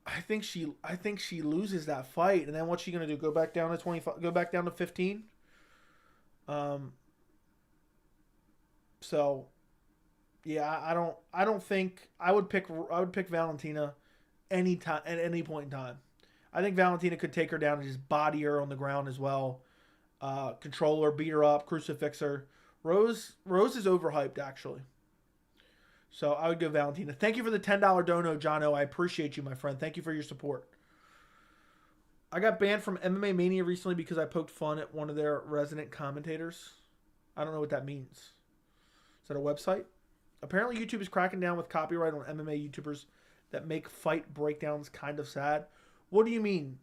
I think she loses that fight, and then what's she gonna do? Go back down to 25? Go back down to 15? So, yeah, I don't think I would pick Valentina any time at any point in time. I think Valentina could take her down and just body her on the ground as well, control her, beat her up, crucifix her. Rose is overhyped, actually. So I would go Valentina. Thank you for the $10 dono, John O. I appreciate you, my friend. Thank you for your support. I got banned from MMA Mania recently because I poked fun at one of their resident commentators. I don't know what that means. Is that a website? Apparently YouTube is cracking down with copyright on MMA YouTubers that make fight breakdowns kind of sad. What do you mean?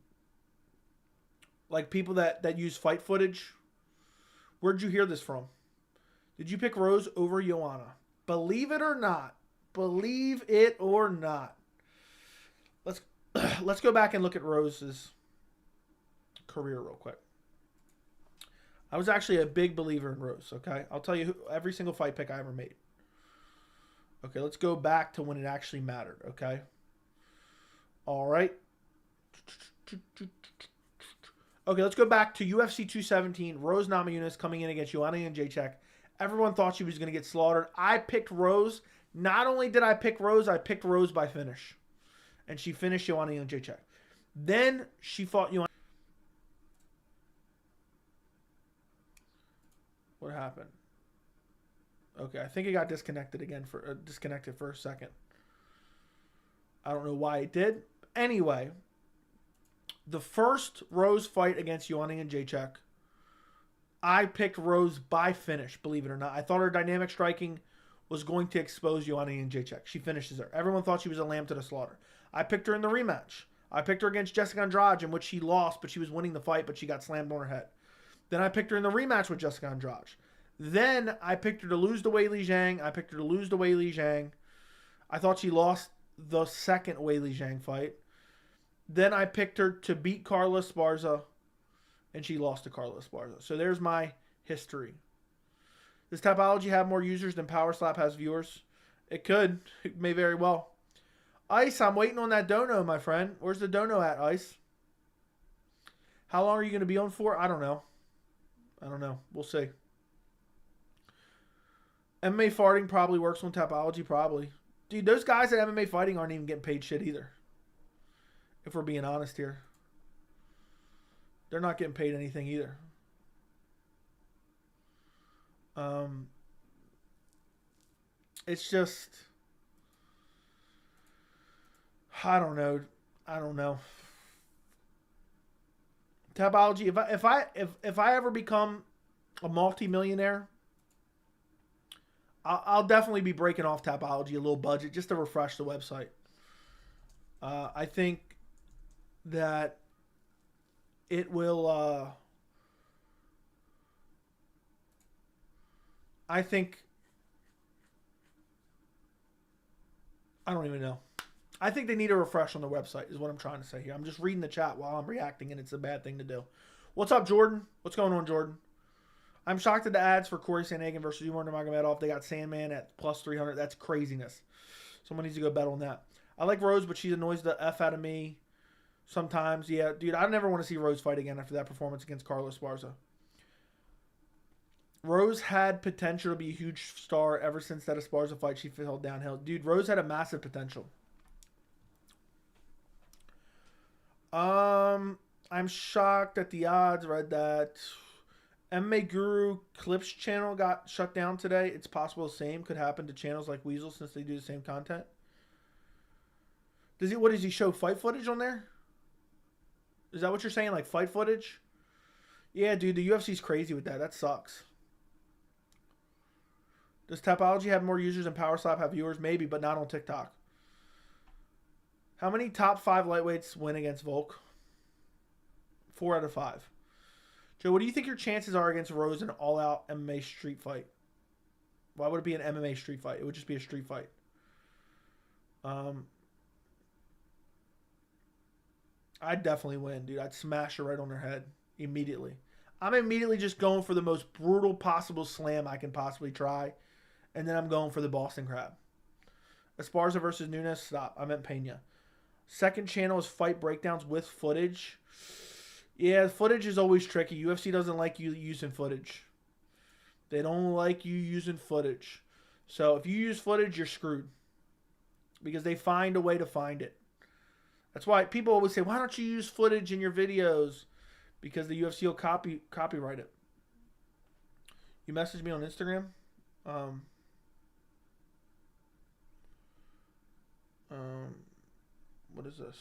Like people that use fight footage? Where'd you hear this from? Did you pick Rose over Joanna? Believe it or not. Believe it or not. Let's go back and look at Rose's career real quick. I was actually a big believer in Rose, okay? I'll tell you every single fight pick I ever made. Okay, let's go back to when it actually mattered, okay? All right. Okay, let's go back to UFC 217. Rose Namajunas coming in against Joanna Jędrzejczyk. Everyone thought she was going to get slaughtered. I picked Rose. Not only did I pick Rose, I picked Rose by finish. And she finished Joanna Jędrzejczyk. Then she fought Joanna. What happened? Okay, I think it got disconnected again disconnected for a second. I don't know why it did. Anyway, the first Rose fight against Joanna Jędrzejczyk, I picked Rose by finish, believe it or not. I thought her dynamic striking was going to expose Joanna Jędrzejczyk. She finishes her. Everyone thought she was a lamb to the slaughter. I picked her in the rematch. I picked her against Jessica Andrade, in which she lost, but she was winning the fight, but she got slammed on her head. Then I picked her in the rematch with Jessica Andrade. Then I picked her to lose to Weili Zhang. I thought she lost the second Weili Zhang fight. Then I picked her to beat Carla Esparza, and she lost to Carla Esparza. So there's my history. Does Tapology have more users than Power Slap has viewers? It could. It may very well. Ice, I'm waiting on that dono, my friend. Where's the dono at, Ice? How long are you going to be on for? I don't know. We'll see. MMA farting probably works on Tapology, probably. Dude, those guys at MMA fighting aren't even getting paid shit either. If we're being honest here. They're not getting paid anything either. It's just, I don't know. Tapology. If I ever become a multi-millionaire, I'll definitely be breaking off Tapology a little budget just to refresh the website. I think that it will. I think. I don't even know. I think they need a refresh on the website is what I'm trying to say here. I'm just reading the chat while I'm reacting, and it's a bad thing to do. What's up, Jordan? What's going on, Jordan? I'm shocked at the ads for Corey Sandhagen versus Umar Nurmagomedov. They got Sandman at plus 300. That's craziness. Someone needs to go bet on that. I like Rose, but she annoys the F out of me sometimes. Yeah, dude, I never want to see Rose fight again after that performance against Carlos Esparza. Rose had potential to be a huge star ever since that Esparza fight. She fell downhill. Dude, Rose had a massive potential. I'm shocked at the odds. Read that. MMA Guru Clips channel got shut down today. It's possible the same could happen to channels like Weasel since they do the same content. What does he show fight footage on there? Is that what you're saying? Like fight footage? Yeah, dude, the UFC's crazy with that. That sucks. Does Tapology have more users than Power Slap have viewers? Maybe, but not on TikTok. How many top 5 lightweights win against Volk? 4 out of 5. Joe, what do you think your chances are against Rose in an all-out MMA street fight? Why would it be an MMA street fight? It would just be a street fight. I'd definitely win, dude. I'd smash her right on her head immediately. I'm immediately just going for the most brutal possible slam I can possibly try. And then I'm going for the Boston Crab. Esparza versus Nunes. Stop. I meant Pena. Second channel is fight breakdowns with footage. Yeah, footage is always tricky. UFC doesn't like you using footage. They don't like you using footage. So if you use footage, you're screwed. Because they find a way to find it. That's why people always say, why don't you use footage in your videos? Because the UFC will copyright it. You messaged me on Instagram. What is this?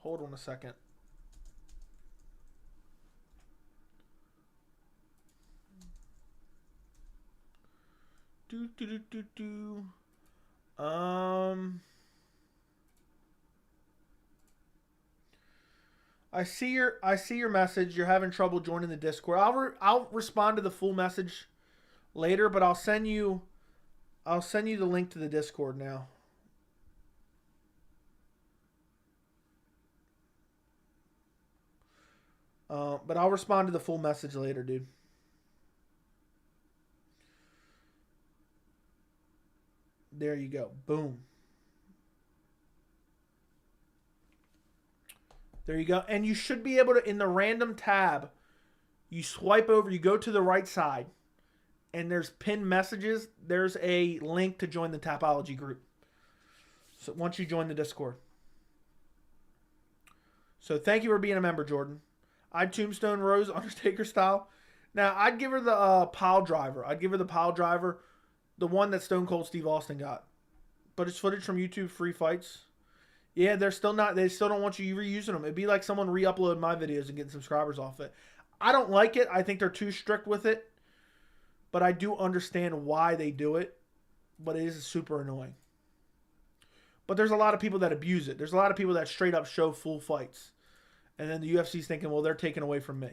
Hold on a second. I see your message. You're having trouble joining the Discord. I'll respond to the full message later, but I'll send you the link to the Discord now. But I'll respond to the full message later, dude. There you go. Boom. There you go. And you should be able to, in the random tab, you swipe over, you go to the right side, and there's pinned messages. There's a link to join the Tapology group. So once you join the Discord. So thank you for being a member, Jordan. I'd tombstone Rose Undertaker style. Now, I'd give her the pile driver. I'd give her the pile driver, the one that Stone Cold Steve Austin got. But it's footage from YouTube free fights. Yeah, they still don't want you reusing them. It'd be like someone re-uploading my videos and getting subscribers off it. I don't like it. I think they're too strict with it. But I do understand why they do it. But it is super annoying. But there's a lot of people that abuse it. There's a lot of people that straight up show full fights. And then the UFC's thinking, well, they're taking away from me.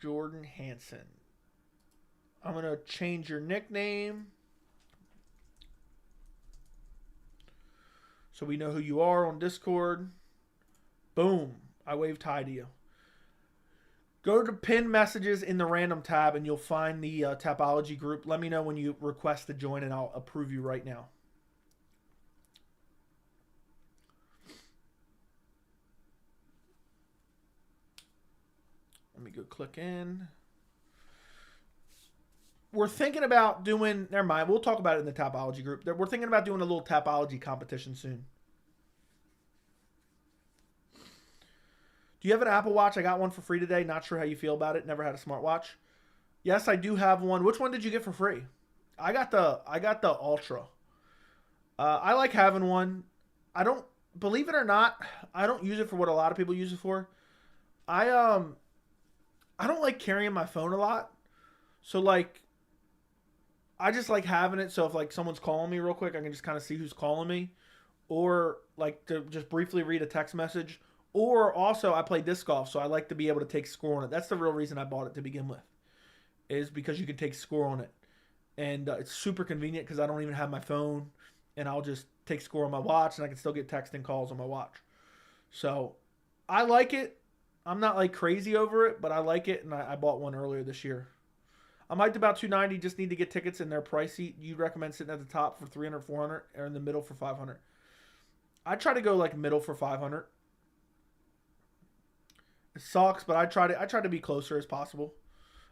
Jordan Hansen. I'm going to change your nickname so we know who you are on Discord. Boom. I waved hi to you. Go to pinned messages in the random tab and you'll find the Tapology group. Let me know when you request to join and I'll approve you right now. Let me go click in. We're thinking about doing, never mind, we'll talk about it in the Tapology group. We're thinking about doing a little Tapology competition soon. Do you have an Apple Watch? I got one for free today. Not sure how you feel about it. Never had a smartwatch. Yes, I do have one. Which one did you get for free? I got the Ultra. I like having one. I don't, believe it or not, I don't use it for what a lot of people use it for. I don't like carrying my phone a lot. So like I just like having it so if like someone's calling me real quick, I can just kind of see who's calling me, or like to just briefly read a text message. Or also I play disc golf, so I like to be able to take score on it. That's the real reason I bought it to begin with, is because you can take score on it. And it's super convenient because I don't even have my phone, and I'll just take score on my watch, and I can still get texting calls on my watch. So I like it. I'm not like crazy over it, but I like it, and I bought one earlier this year. I'm hyped about 290. Just need to get tickets, and they're pricey. You'd recommend sitting at the top for 300, 400, or in the middle for 500? I try to go like middle for 500. It sucks, but I try to be closer as possible.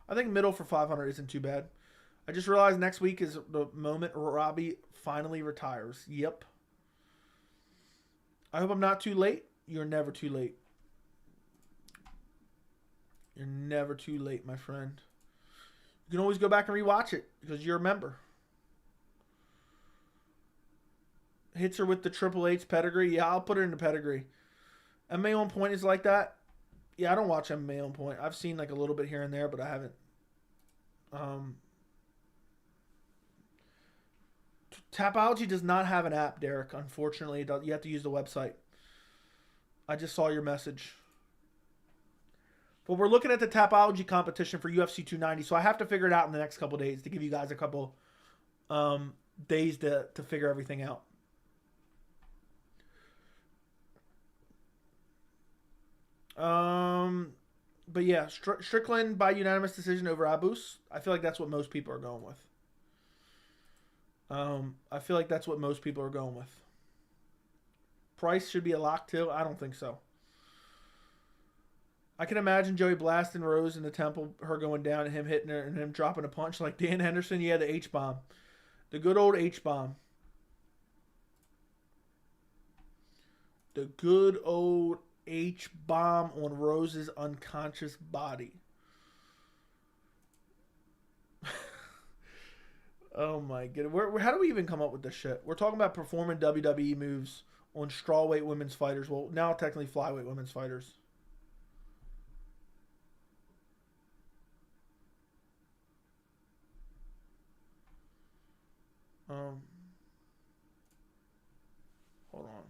I think middle for 500 isn't too bad. I just realized next week is the moment Robbie finally retires. Yep. I hope I'm not too late. You're never too late. You're never too late, my friend. You can always go back and rewatch it because you're a member. Hits her with the Triple H pedigree. Yeah, I'll put her in the pedigree. MMA on Point is like that. Yeah, I don't watch MMA on Point. I've seen like a little bit here and there, but I haven't. Tapology does not have an app, Derek. Unfortunately, you have to use the website. I just saw your message. But we're looking at the Tapology competition for UFC 290, so I have to figure it out in the next couple days to give you guys a couple days to figure everything out. But yeah, Strickland by unanimous decision over Abus. I feel like that's what most people are going with. I feel like that's what most people are going with. Price should be a lock too. I don't think so. I can imagine Joey blasting Rose in the temple, her going down and him hitting her and him dropping a punch like Dan Henderson. Yeah, the H-bomb. The good old H-bomb. The good old H-bomb on Rose's unconscious body. Oh my goodness. How do we even come up with this shit? We're talking about performing WWE moves on strawweight women's fighters. Well, now technically flyweight women's fighters. Hold on.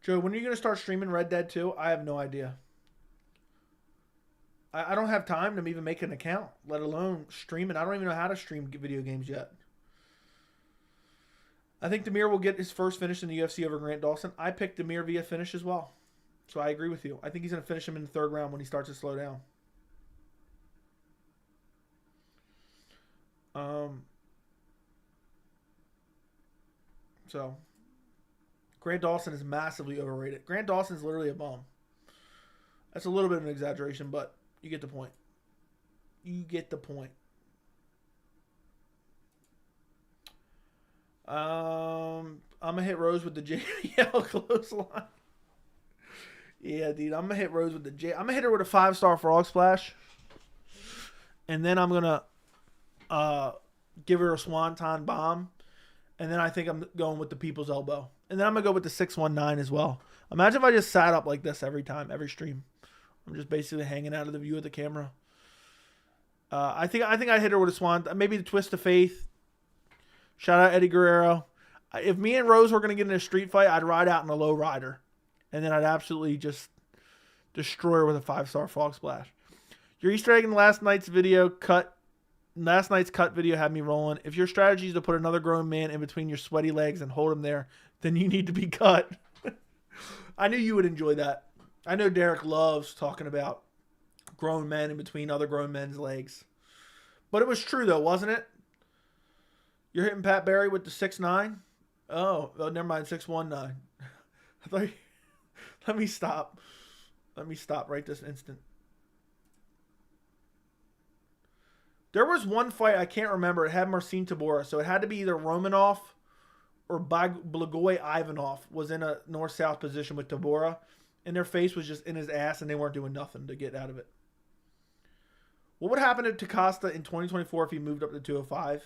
Joe, when are you going to start streaming Red Dead 2? I have no idea. I don't have time to even make an account, let alone stream it. I don't even know how to stream video games yet. I think Demir will get his first finish in the UFC over Grant Dawson. I picked Demir via finish as well. So I agree with you. I think he's going to finish him in the third round when he starts to slow down. So Grant Dawson is massively overrated. Grant Dawson is literally a bum. That's a little bit of an exaggeration, but you get the point. You get the point. I'm going to hit Rose with the JBL clothesline. Yeah, dude. I'm going to hit Rose with the J. I'm going to hit her with a 5-star frog splash. And then I'm going to give her a swanton bomb. And then I think I'm going with the people's elbow. And then I'm going to go with the 619 as well. Imagine if I just sat up like this every time, every stream. I'm just basically hanging out of the view of the camera. I think I hit her with a swan. Maybe the twist of faith. Shout out Eddie Guerrero. If me and Rose were going to get in a street fight, I'd ride out in a low rider. And then I'd absolutely just destroy her with a 5-star frog splash. Your Easter egg in last night's cut video had me rolling. If your strategy is to put another grown man in between your sweaty legs and hold him there, then you need to be cut. I knew you would enjoy that. I know Derek loves talking about grown men in between other grown men's legs. But it was true, though, wasn't it? You're hitting Pat Barry with the 6'9"? Oh, never mind, 6'19". I thought let me stop. Let me stop right this instant. There was one fight, I can't remember. It had Marcin Tybura, so it had to be either Romanov Blagoy Ivanov was in a north-south position with Topuria, and their face was just in his ass, and they weren't doing nothing to get out of it. What would happen to Costa in 2024 if he moved up to 205?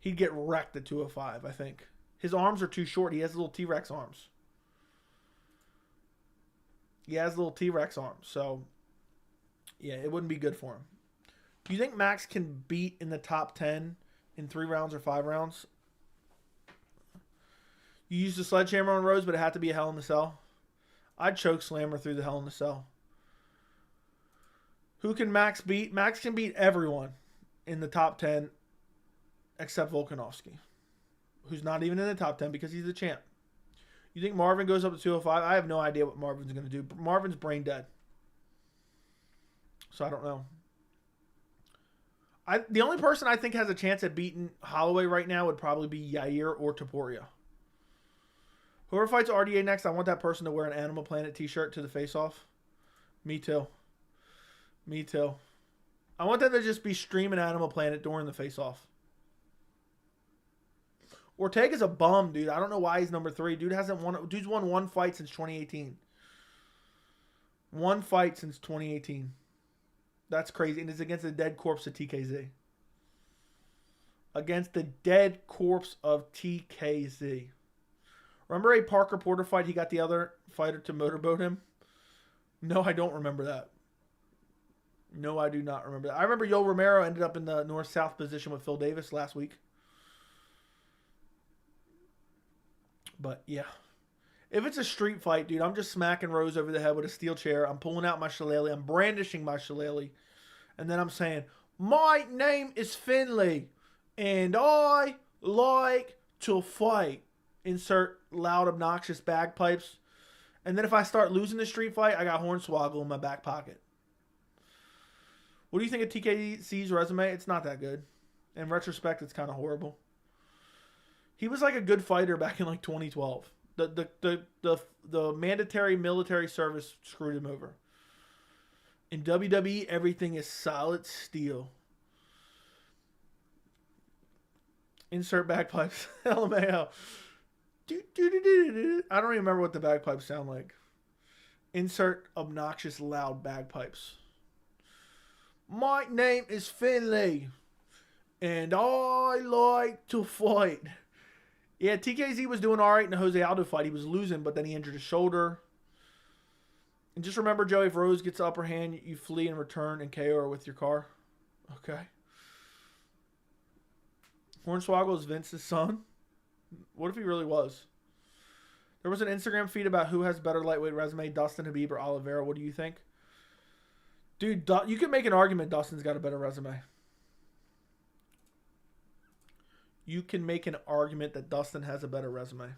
He'd get wrecked at 205, I think. His arms are too short. He has little T-Rex arms. He has little T-Rex arms, so yeah, it wouldn't be good for him. Do you think Max can beat in the top 10 in 3 rounds or 5 rounds? You used the sledgehammer on Rose, but it had to be a Hell in the Cell. I'd choke slammer through the Hell in the Cell. Who can Max beat? Max can beat everyone in the top 10 except Volkanovski, who's not even in the top 10 because he's the champ. You think Marvin goes up to 205? I have no idea what Marvin's going to do. Marvin's brain dead. So I don't know. The only person I think has a chance at beating Holloway right now would probably be Yair or Topuria. Whoever fights RDA next, I want that person to wear an Animal Planet t-shirt to the face-off. Me too. Me too. I want them to just be streaming Animal Planet during the face-off. Ortega's a bum, dude. I don't know why he's number 3. Dude's won 1 fight since 2018. 1 fight since 2018. That's crazy. And it's against the dead corpse of TKZ. Against the dead corpse of TKZ. Remember a Parker Porter fight? He got the other fighter to motorboat him? No, I don't remember that. No, I do not remember that. I remember Yo Romero ended up in the north-south position with Phil Davis last week. But, yeah. If it's a street fight, dude, I'm just smacking Rose over the head with a steel chair. I'm pulling out my shillelagh. I'm brandishing my shillelagh. And then I'm saying, my name is Finley, and I like to fight. Insert loud, obnoxious bagpipes. And then if I start losing the street fight, I got Hornswoggle in my back pocket. What do you think of TKC's resume? It's not that good. In retrospect, it's kind of horrible. He was like a good fighter back in like 2012. The mandatory military service screwed him over. In WWE, everything is solid steel. Insert bagpipes. LMAO. I don't even remember what the bagpipes sound like. Insert obnoxious loud bagpipes. My name is Finley, and I like to fight. Yeah, TKZ was doing all right in the Jose Aldo fight. He was losing, but then he injured his shoulder. And just remember, Joey, if Rose gets the upper hand, you flee and return and KO her with your car. Okay. Hornswoggle is Vince's son. What if he really was? There was an Instagram feed about who has better lightweight resume, Dustin, Habib, or Oliveira. What do you think? Dude, you can make an argument Dustin's got a better resume. You can make an argument that Dustin has a better resume.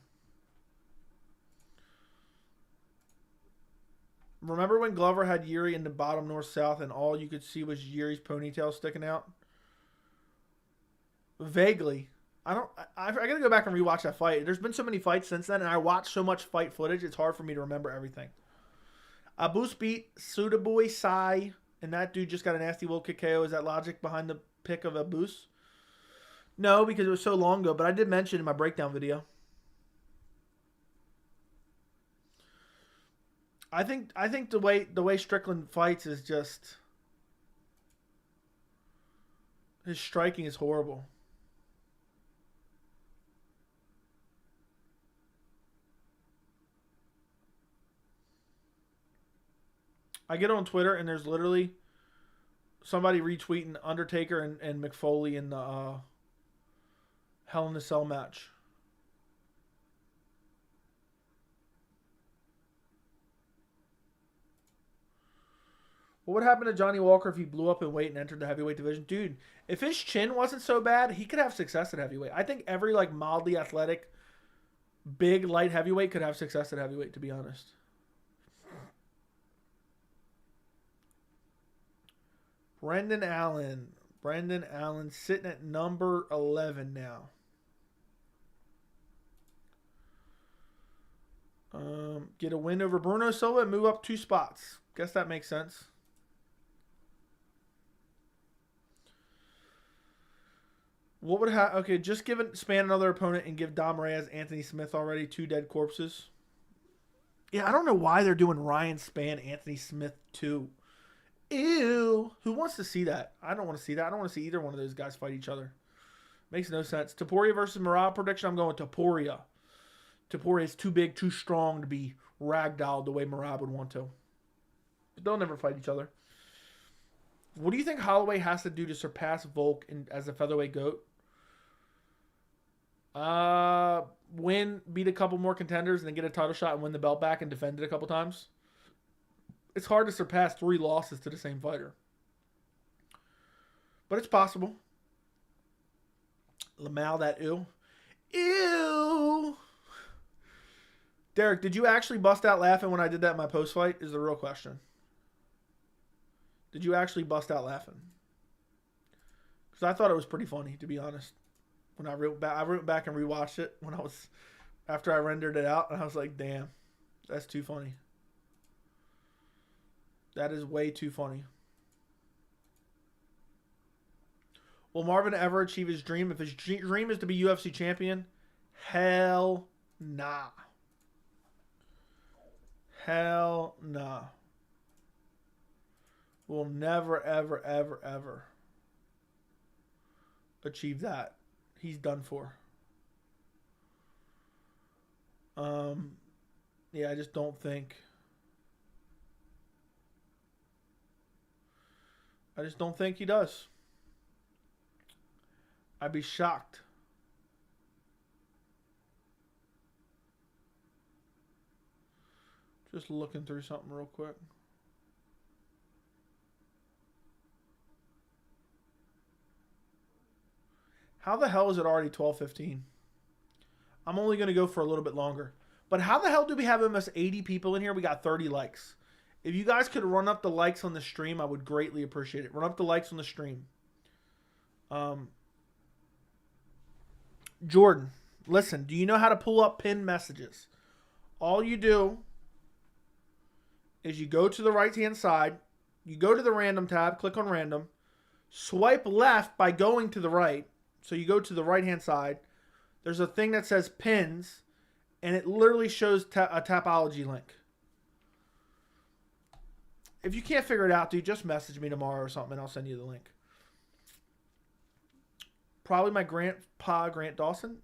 Remember when Glover had Yuri in the bottom north-south and all you could see was Yuri's ponytail sticking out? Vaguely. I gotta go back and rewatch that fight. There's been so many fights since then, and I watched so much fight footage, it's hard for me to remember everything. Abus beat Sudaboy Sai, and that dude just got a nasty low kick KO. Is that logic behind the pick of Abus? No, because it was so long ago, but I did mention in my breakdown video. I think the way Strickland fights is just, his striking is horrible. I get on Twitter and there's literally somebody retweeting Undertaker and McFoley in the Hell in the Cell match. What would happen to Johnny Walker if he blew up in weight and entered the heavyweight division? Dude, if his chin wasn't so bad, he could have success at heavyweight. I think every like mildly athletic, big light heavyweight could have success at heavyweight, to be honest. Brendan Allen. Brendan Allen sitting at number 11 now. Get a win over Bruno Silva and move up 2 spots. Guess that makes sense. What would have... Okay, just give it... Span another opponent and give Dom Reyes, Anthony Smith already. 2 dead corpses. Yeah, I don't know why they're doing Ryan Span, Anthony Smith too. Ew. Who wants to see that? I don't want to see that. I don't want to see either one of those guys fight each other. Makes no sense. Topuria versus Merab prediction. I'm going with Topuria. Topuria is too big, too strong to be ragdolled the way Merab would want to. But they'll never fight each other. What do you think Holloway has to do to surpass Volk as a featherweight GOAT? Beat a couple more contenders and then get a title shot and win the belt back and defend it a couple times. It's hard to surpass 3 losses to the same fighter. But it's possible. Lamal, that ew. Ew. Derek, did you actually bust out laughing when I did that in my post fight? Is the real question. Did you actually bust out laughing? Because I thought it was pretty funny, to be honest. When I wrote back and rewatched it after I rendered it out, and I was like, damn, that's too funny. That is way too funny. Will Marvin ever achieve his dream? If his dream is to be UFC champion, hell nah. Hell nah. Will never, ever, ever, ever achieve that. He's done for. Yeah, I just don't think. I just don't think he does. I'd be shocked. Just looking through something real quick. How the hell is it already 12:15? I'm only going to go for a little bit longer. But how the hell do we have almost 80 people in here? We got 30 likes. If you guys could run up the likes on the stream, I would greatly appreciate it. Run up the likes on the stream. Jordan, listen, do you know how to pull up pinned messages? All you do is you go to the right-hand side, you go to the random tab, click on random, swipe left by going to the right. So you go to the right-hand side. There's a thing that says pins, and it literally shows a Tapology link. If you can't figure it out, dude, just message me tomorrow or something, and I'll send you the link. Probably my grandpa, Grant Dawson.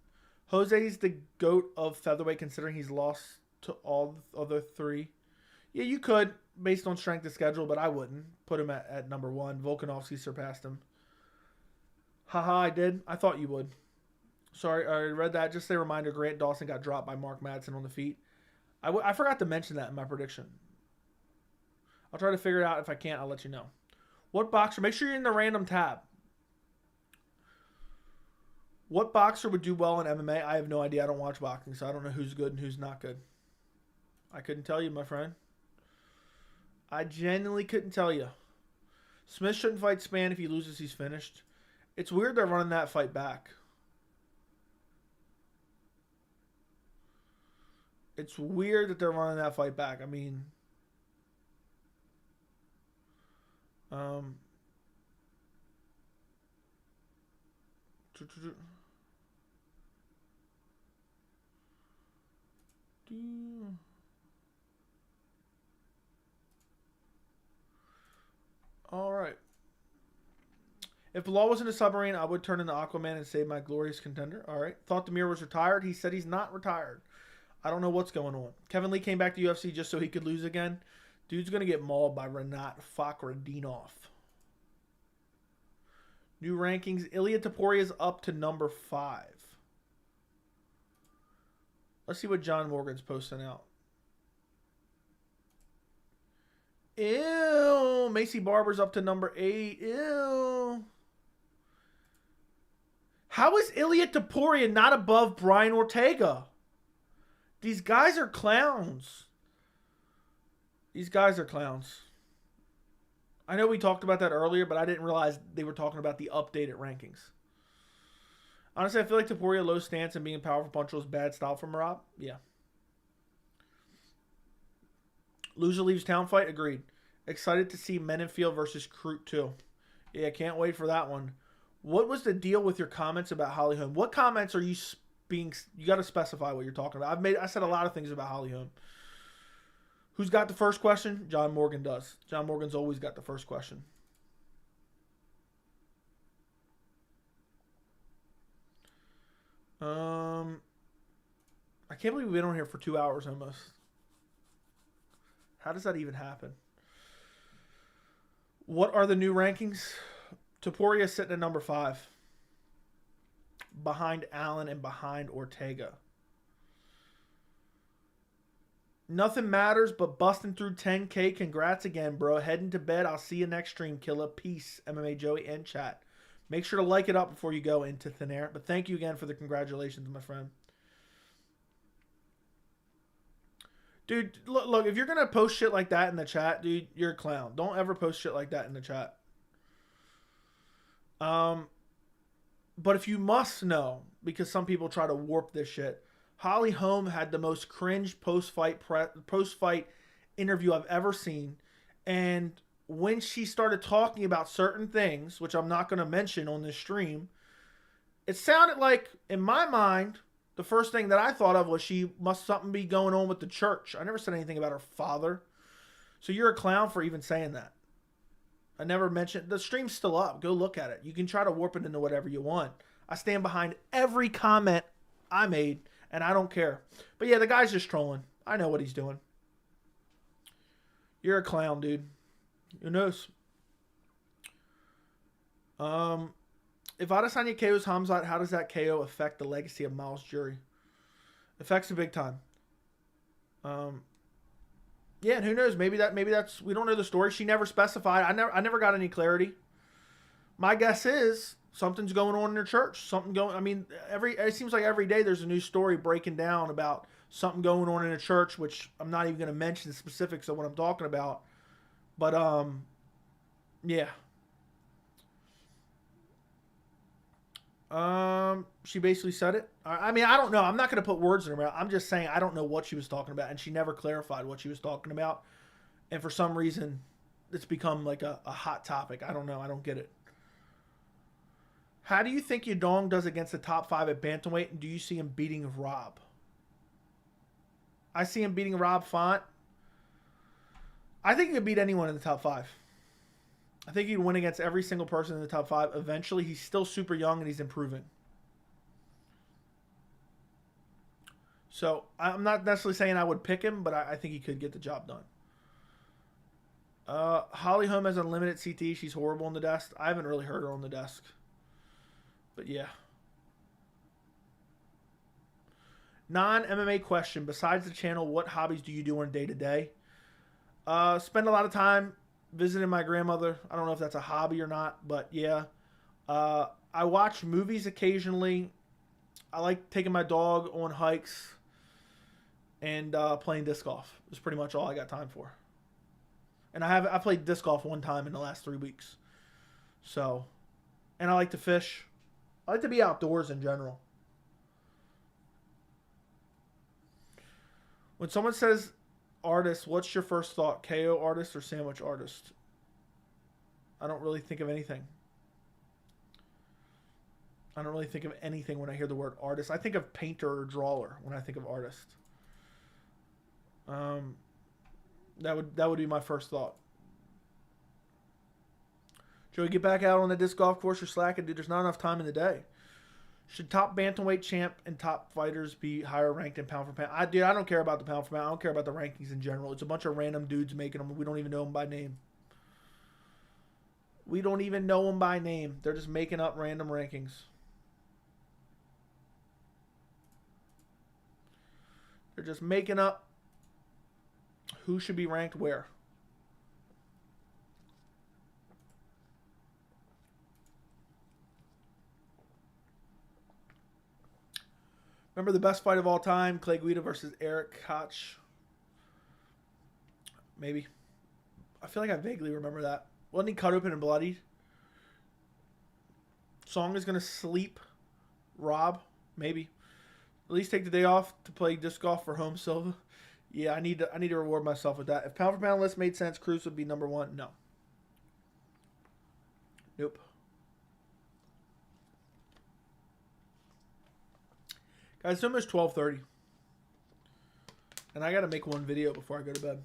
Jose's the GOAT of featherweight, considering he's lost to all the other 3. Yeah, you could, based on strength of schedule, but I wouldn't. Put him at number 1. Volkanovski surpassed him. Haha, I did. I thought you would. Sorry, I read that. Just a reminder, Grant Dawson got dropped by Mark Madsen on the feet. I forgot to mention that in my prediction. I'll try to figure it out. If I can't, I'll let you know. What boxer? Make sure you're in the random tab. What boxer would do well in MMA? I have no idea. I don't watch boxing, so I don't know who's good and who's not good. I couldn't tell you, my friend. I genuinely couldn't tell you. Smith shouldn't fight Span. If he loses, he's finished. It's weird they're running that fight back. It's weird that they're running that fight back. I mean, all right. If Bilal was in a submarine, I would turn into Aquaman and save my glorious contender. All right. Thought Demir was retired. He said he's not retired. I don't know what's going on. Kevin Lee came back to UFC just so he could lose again. Dude's going to get mauled by Renat Fakhretdinov. New rankings. Ilia Topuria is up to number 5. Let's see what John Morgan's posting out. Ew. Macy Barber's up to number 8. Ew. How is Ilia Topuria not above Brian Ortega? These guys are clowns. These guys are clowns. I know we talked about that earlier, but I didn't realize they were talking about the updated rankings. Honestly, I feel like Topuria low stance and being a powerful puncher is bad style from Merab. Yeah. Loser leaves town fight. Agreed. Excited to see Menenfield versus Crute 2. Yeah, can't wait for that one. What was the deal with your comments about Holly Holm? What comments are you being? You got to specify what you're talking about. I said a lot of things about Holly Holm. Who's got the first question? John Morgan does. John Morgan's always got the first question. I can't believe we've been on here for 2 hours almost. How does that even happen? What are the new rankings? Topuria sitting at number 5. Behind Allen and behind Ortega. Nothing matters but busting through 10K. Congrats again, bro. Heading to bed. I'll see you next stream, Killa. Peace, MMA Joey and chat. Make sure to like it up before you go into thin air. But thank you again for the congratulations, my friend. Dude, look, if you're going to post shit like that in the chat, dude, you're a clown. Don't ever post shit like that in the chat. But if you must know, because some people try to warp this shit, Holly Holm had the most cringe post-fight interview I've ever seen. And when she started talking about certain things, which I'm not going to mention on this stream, it sounded like, in my mind, the first thing that I thought of was she must something be going on with the church. I never said anything about her father. So you're a clown for even saying that. I never mentioned. The stream's still up. Go look at it. You can try to warp it into whatever you want. I stand behind every comment I made, and I don't care. But yeah, the guy's just trolling. I know what he's doing. You're a clown, dude. Who knows? If Adesanya KOs Hamzat, how does that KO affect the legacy of Miles Jury? Affects it big time. Yeah, and who knows? Maybe that's we don't know the story. She never specified. I never got any clarity. My guess is something's going on in her church. Something going. I mean, it seems like every day there's a new story breaking down about something going on in a church, which I'm not even going to mention the specifics of what I'm talking about. But yeah. She basically said it. I mean, I don't know. I'm not going to put words in her mouth. I'm just saying I don't know what she was talking about, and she never clarified what she was talking about. And for some reason, it's become like a hot topic. I don't know. I don't get it. How do you think Yadong does against the top 5 at bantamweight, and do you see him beating Rob? I see him beating Rob Font. I think he could beat anyone in the top 5. I think he'd win against every single person in the top 5. Eventually, he's still super young and he's improving. So, I'm not necessarily saying I would pick him, but I think he could get the job done. Holly Holm has unlimited CT. She's horrible on the desk. I haven't really heard her on the desk. But yeah. Non-MMA question. Besides the channel, what hobbies do you do on a day-to-day? Spend a lot of time visiting my grandmother. I don't know if that's a hobby or not, but yeah. I watch movies occasionally. I like taking my dog on hikes and playing disc golf. That's pretty much all I got time for. And I played disc golf one time in the last 3 weeks. So, and I like to fish. I like to be outdoors in general. When someone says artist, what's your first thought? KO artist or sandwich artist? I don't really think of anything. I don't really think of anything when I hear the word artist. I think of painter or drawer when I think of artist. That would be my first thought. Joey, get back out on the disc golf course. You're slacking, dude. There's not enough time in the day. Should top bantamweight champ and top fighters be higher ranked in pound for pound? I don't care about the pound for pound. I don't care about the rankings in general. It's a bunch of random dudes making them. We don't even know them by name. We don't even know them by name. They're just making up random rankings. They're just making up who should be ranked where. Remember the best fight of all time? Clay Guida versus Eric Koch. Maybe. I feel like I vaguely remember that. Wasn't he cut open and bloodied? Song is going to sleep. Rob. Maybe. At least take the day off to play disc golf for home Silva. Yeah, I need to reward myself with that. If pound for pound list made sense, Cruz would be number 1. No. Nope. Guys, it's almost 12:30. And I got to make one video before I go to bed.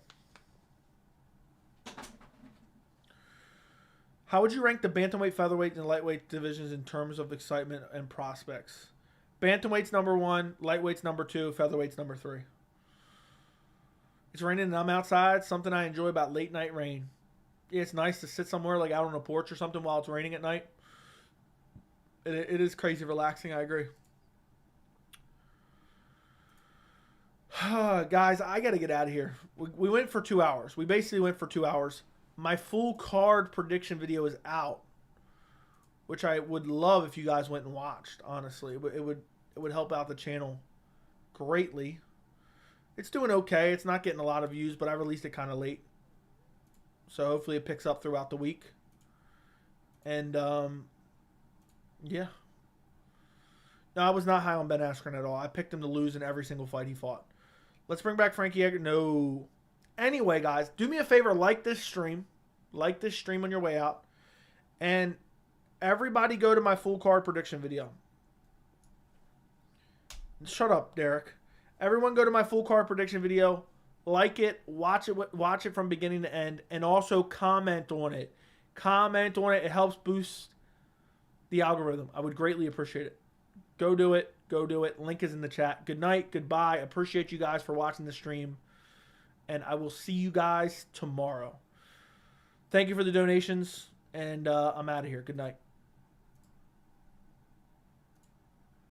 How would you rank the bantamweight, featherweight, and lightweight divisions in terms of excitement and prospects? Bantamweight's number 1, lightweight's number 2, featherweight's number 3. It's raining and I'm outside. Something I enjoy about late night rain. Yeah, it's nice to sit somewhere like out on a porch or something while it's raining at night. It is crazy relaxing, I agree. Guys, I got to get out of here. We went for 2 hours. We basically went for 2 hours. My full card prediction video is out, which I would love if you guys went and watched, honestly. It would help out the channel greatly. It's doing okay. It's not getting a lot of views, but I released it kind of late. So hopefully it picks up throughout the week. And, yeah. No, I was not high on Ben Askren at all. I picked him to lose in every single fight he fought. Let's bring back Frankie Edgar. No. Anyway, guys, do me a favor. Like this stream. Like this stream on your way out. And everybody go to my full card prediction video. Shut up, Derek. Everyone go to my full card prediction video. Like it. Watch it from beginning to end. And also comment on it. Comment on it. It helps boost the algorithm. I would greatly appreciate it. Go do it. Go do it. Link is in the chat. Good night. Goodbye. Appreciate you guys for watching the stream. And I will see you guys tomorrow. Thank you for the donations. And I'm out of here. Good night.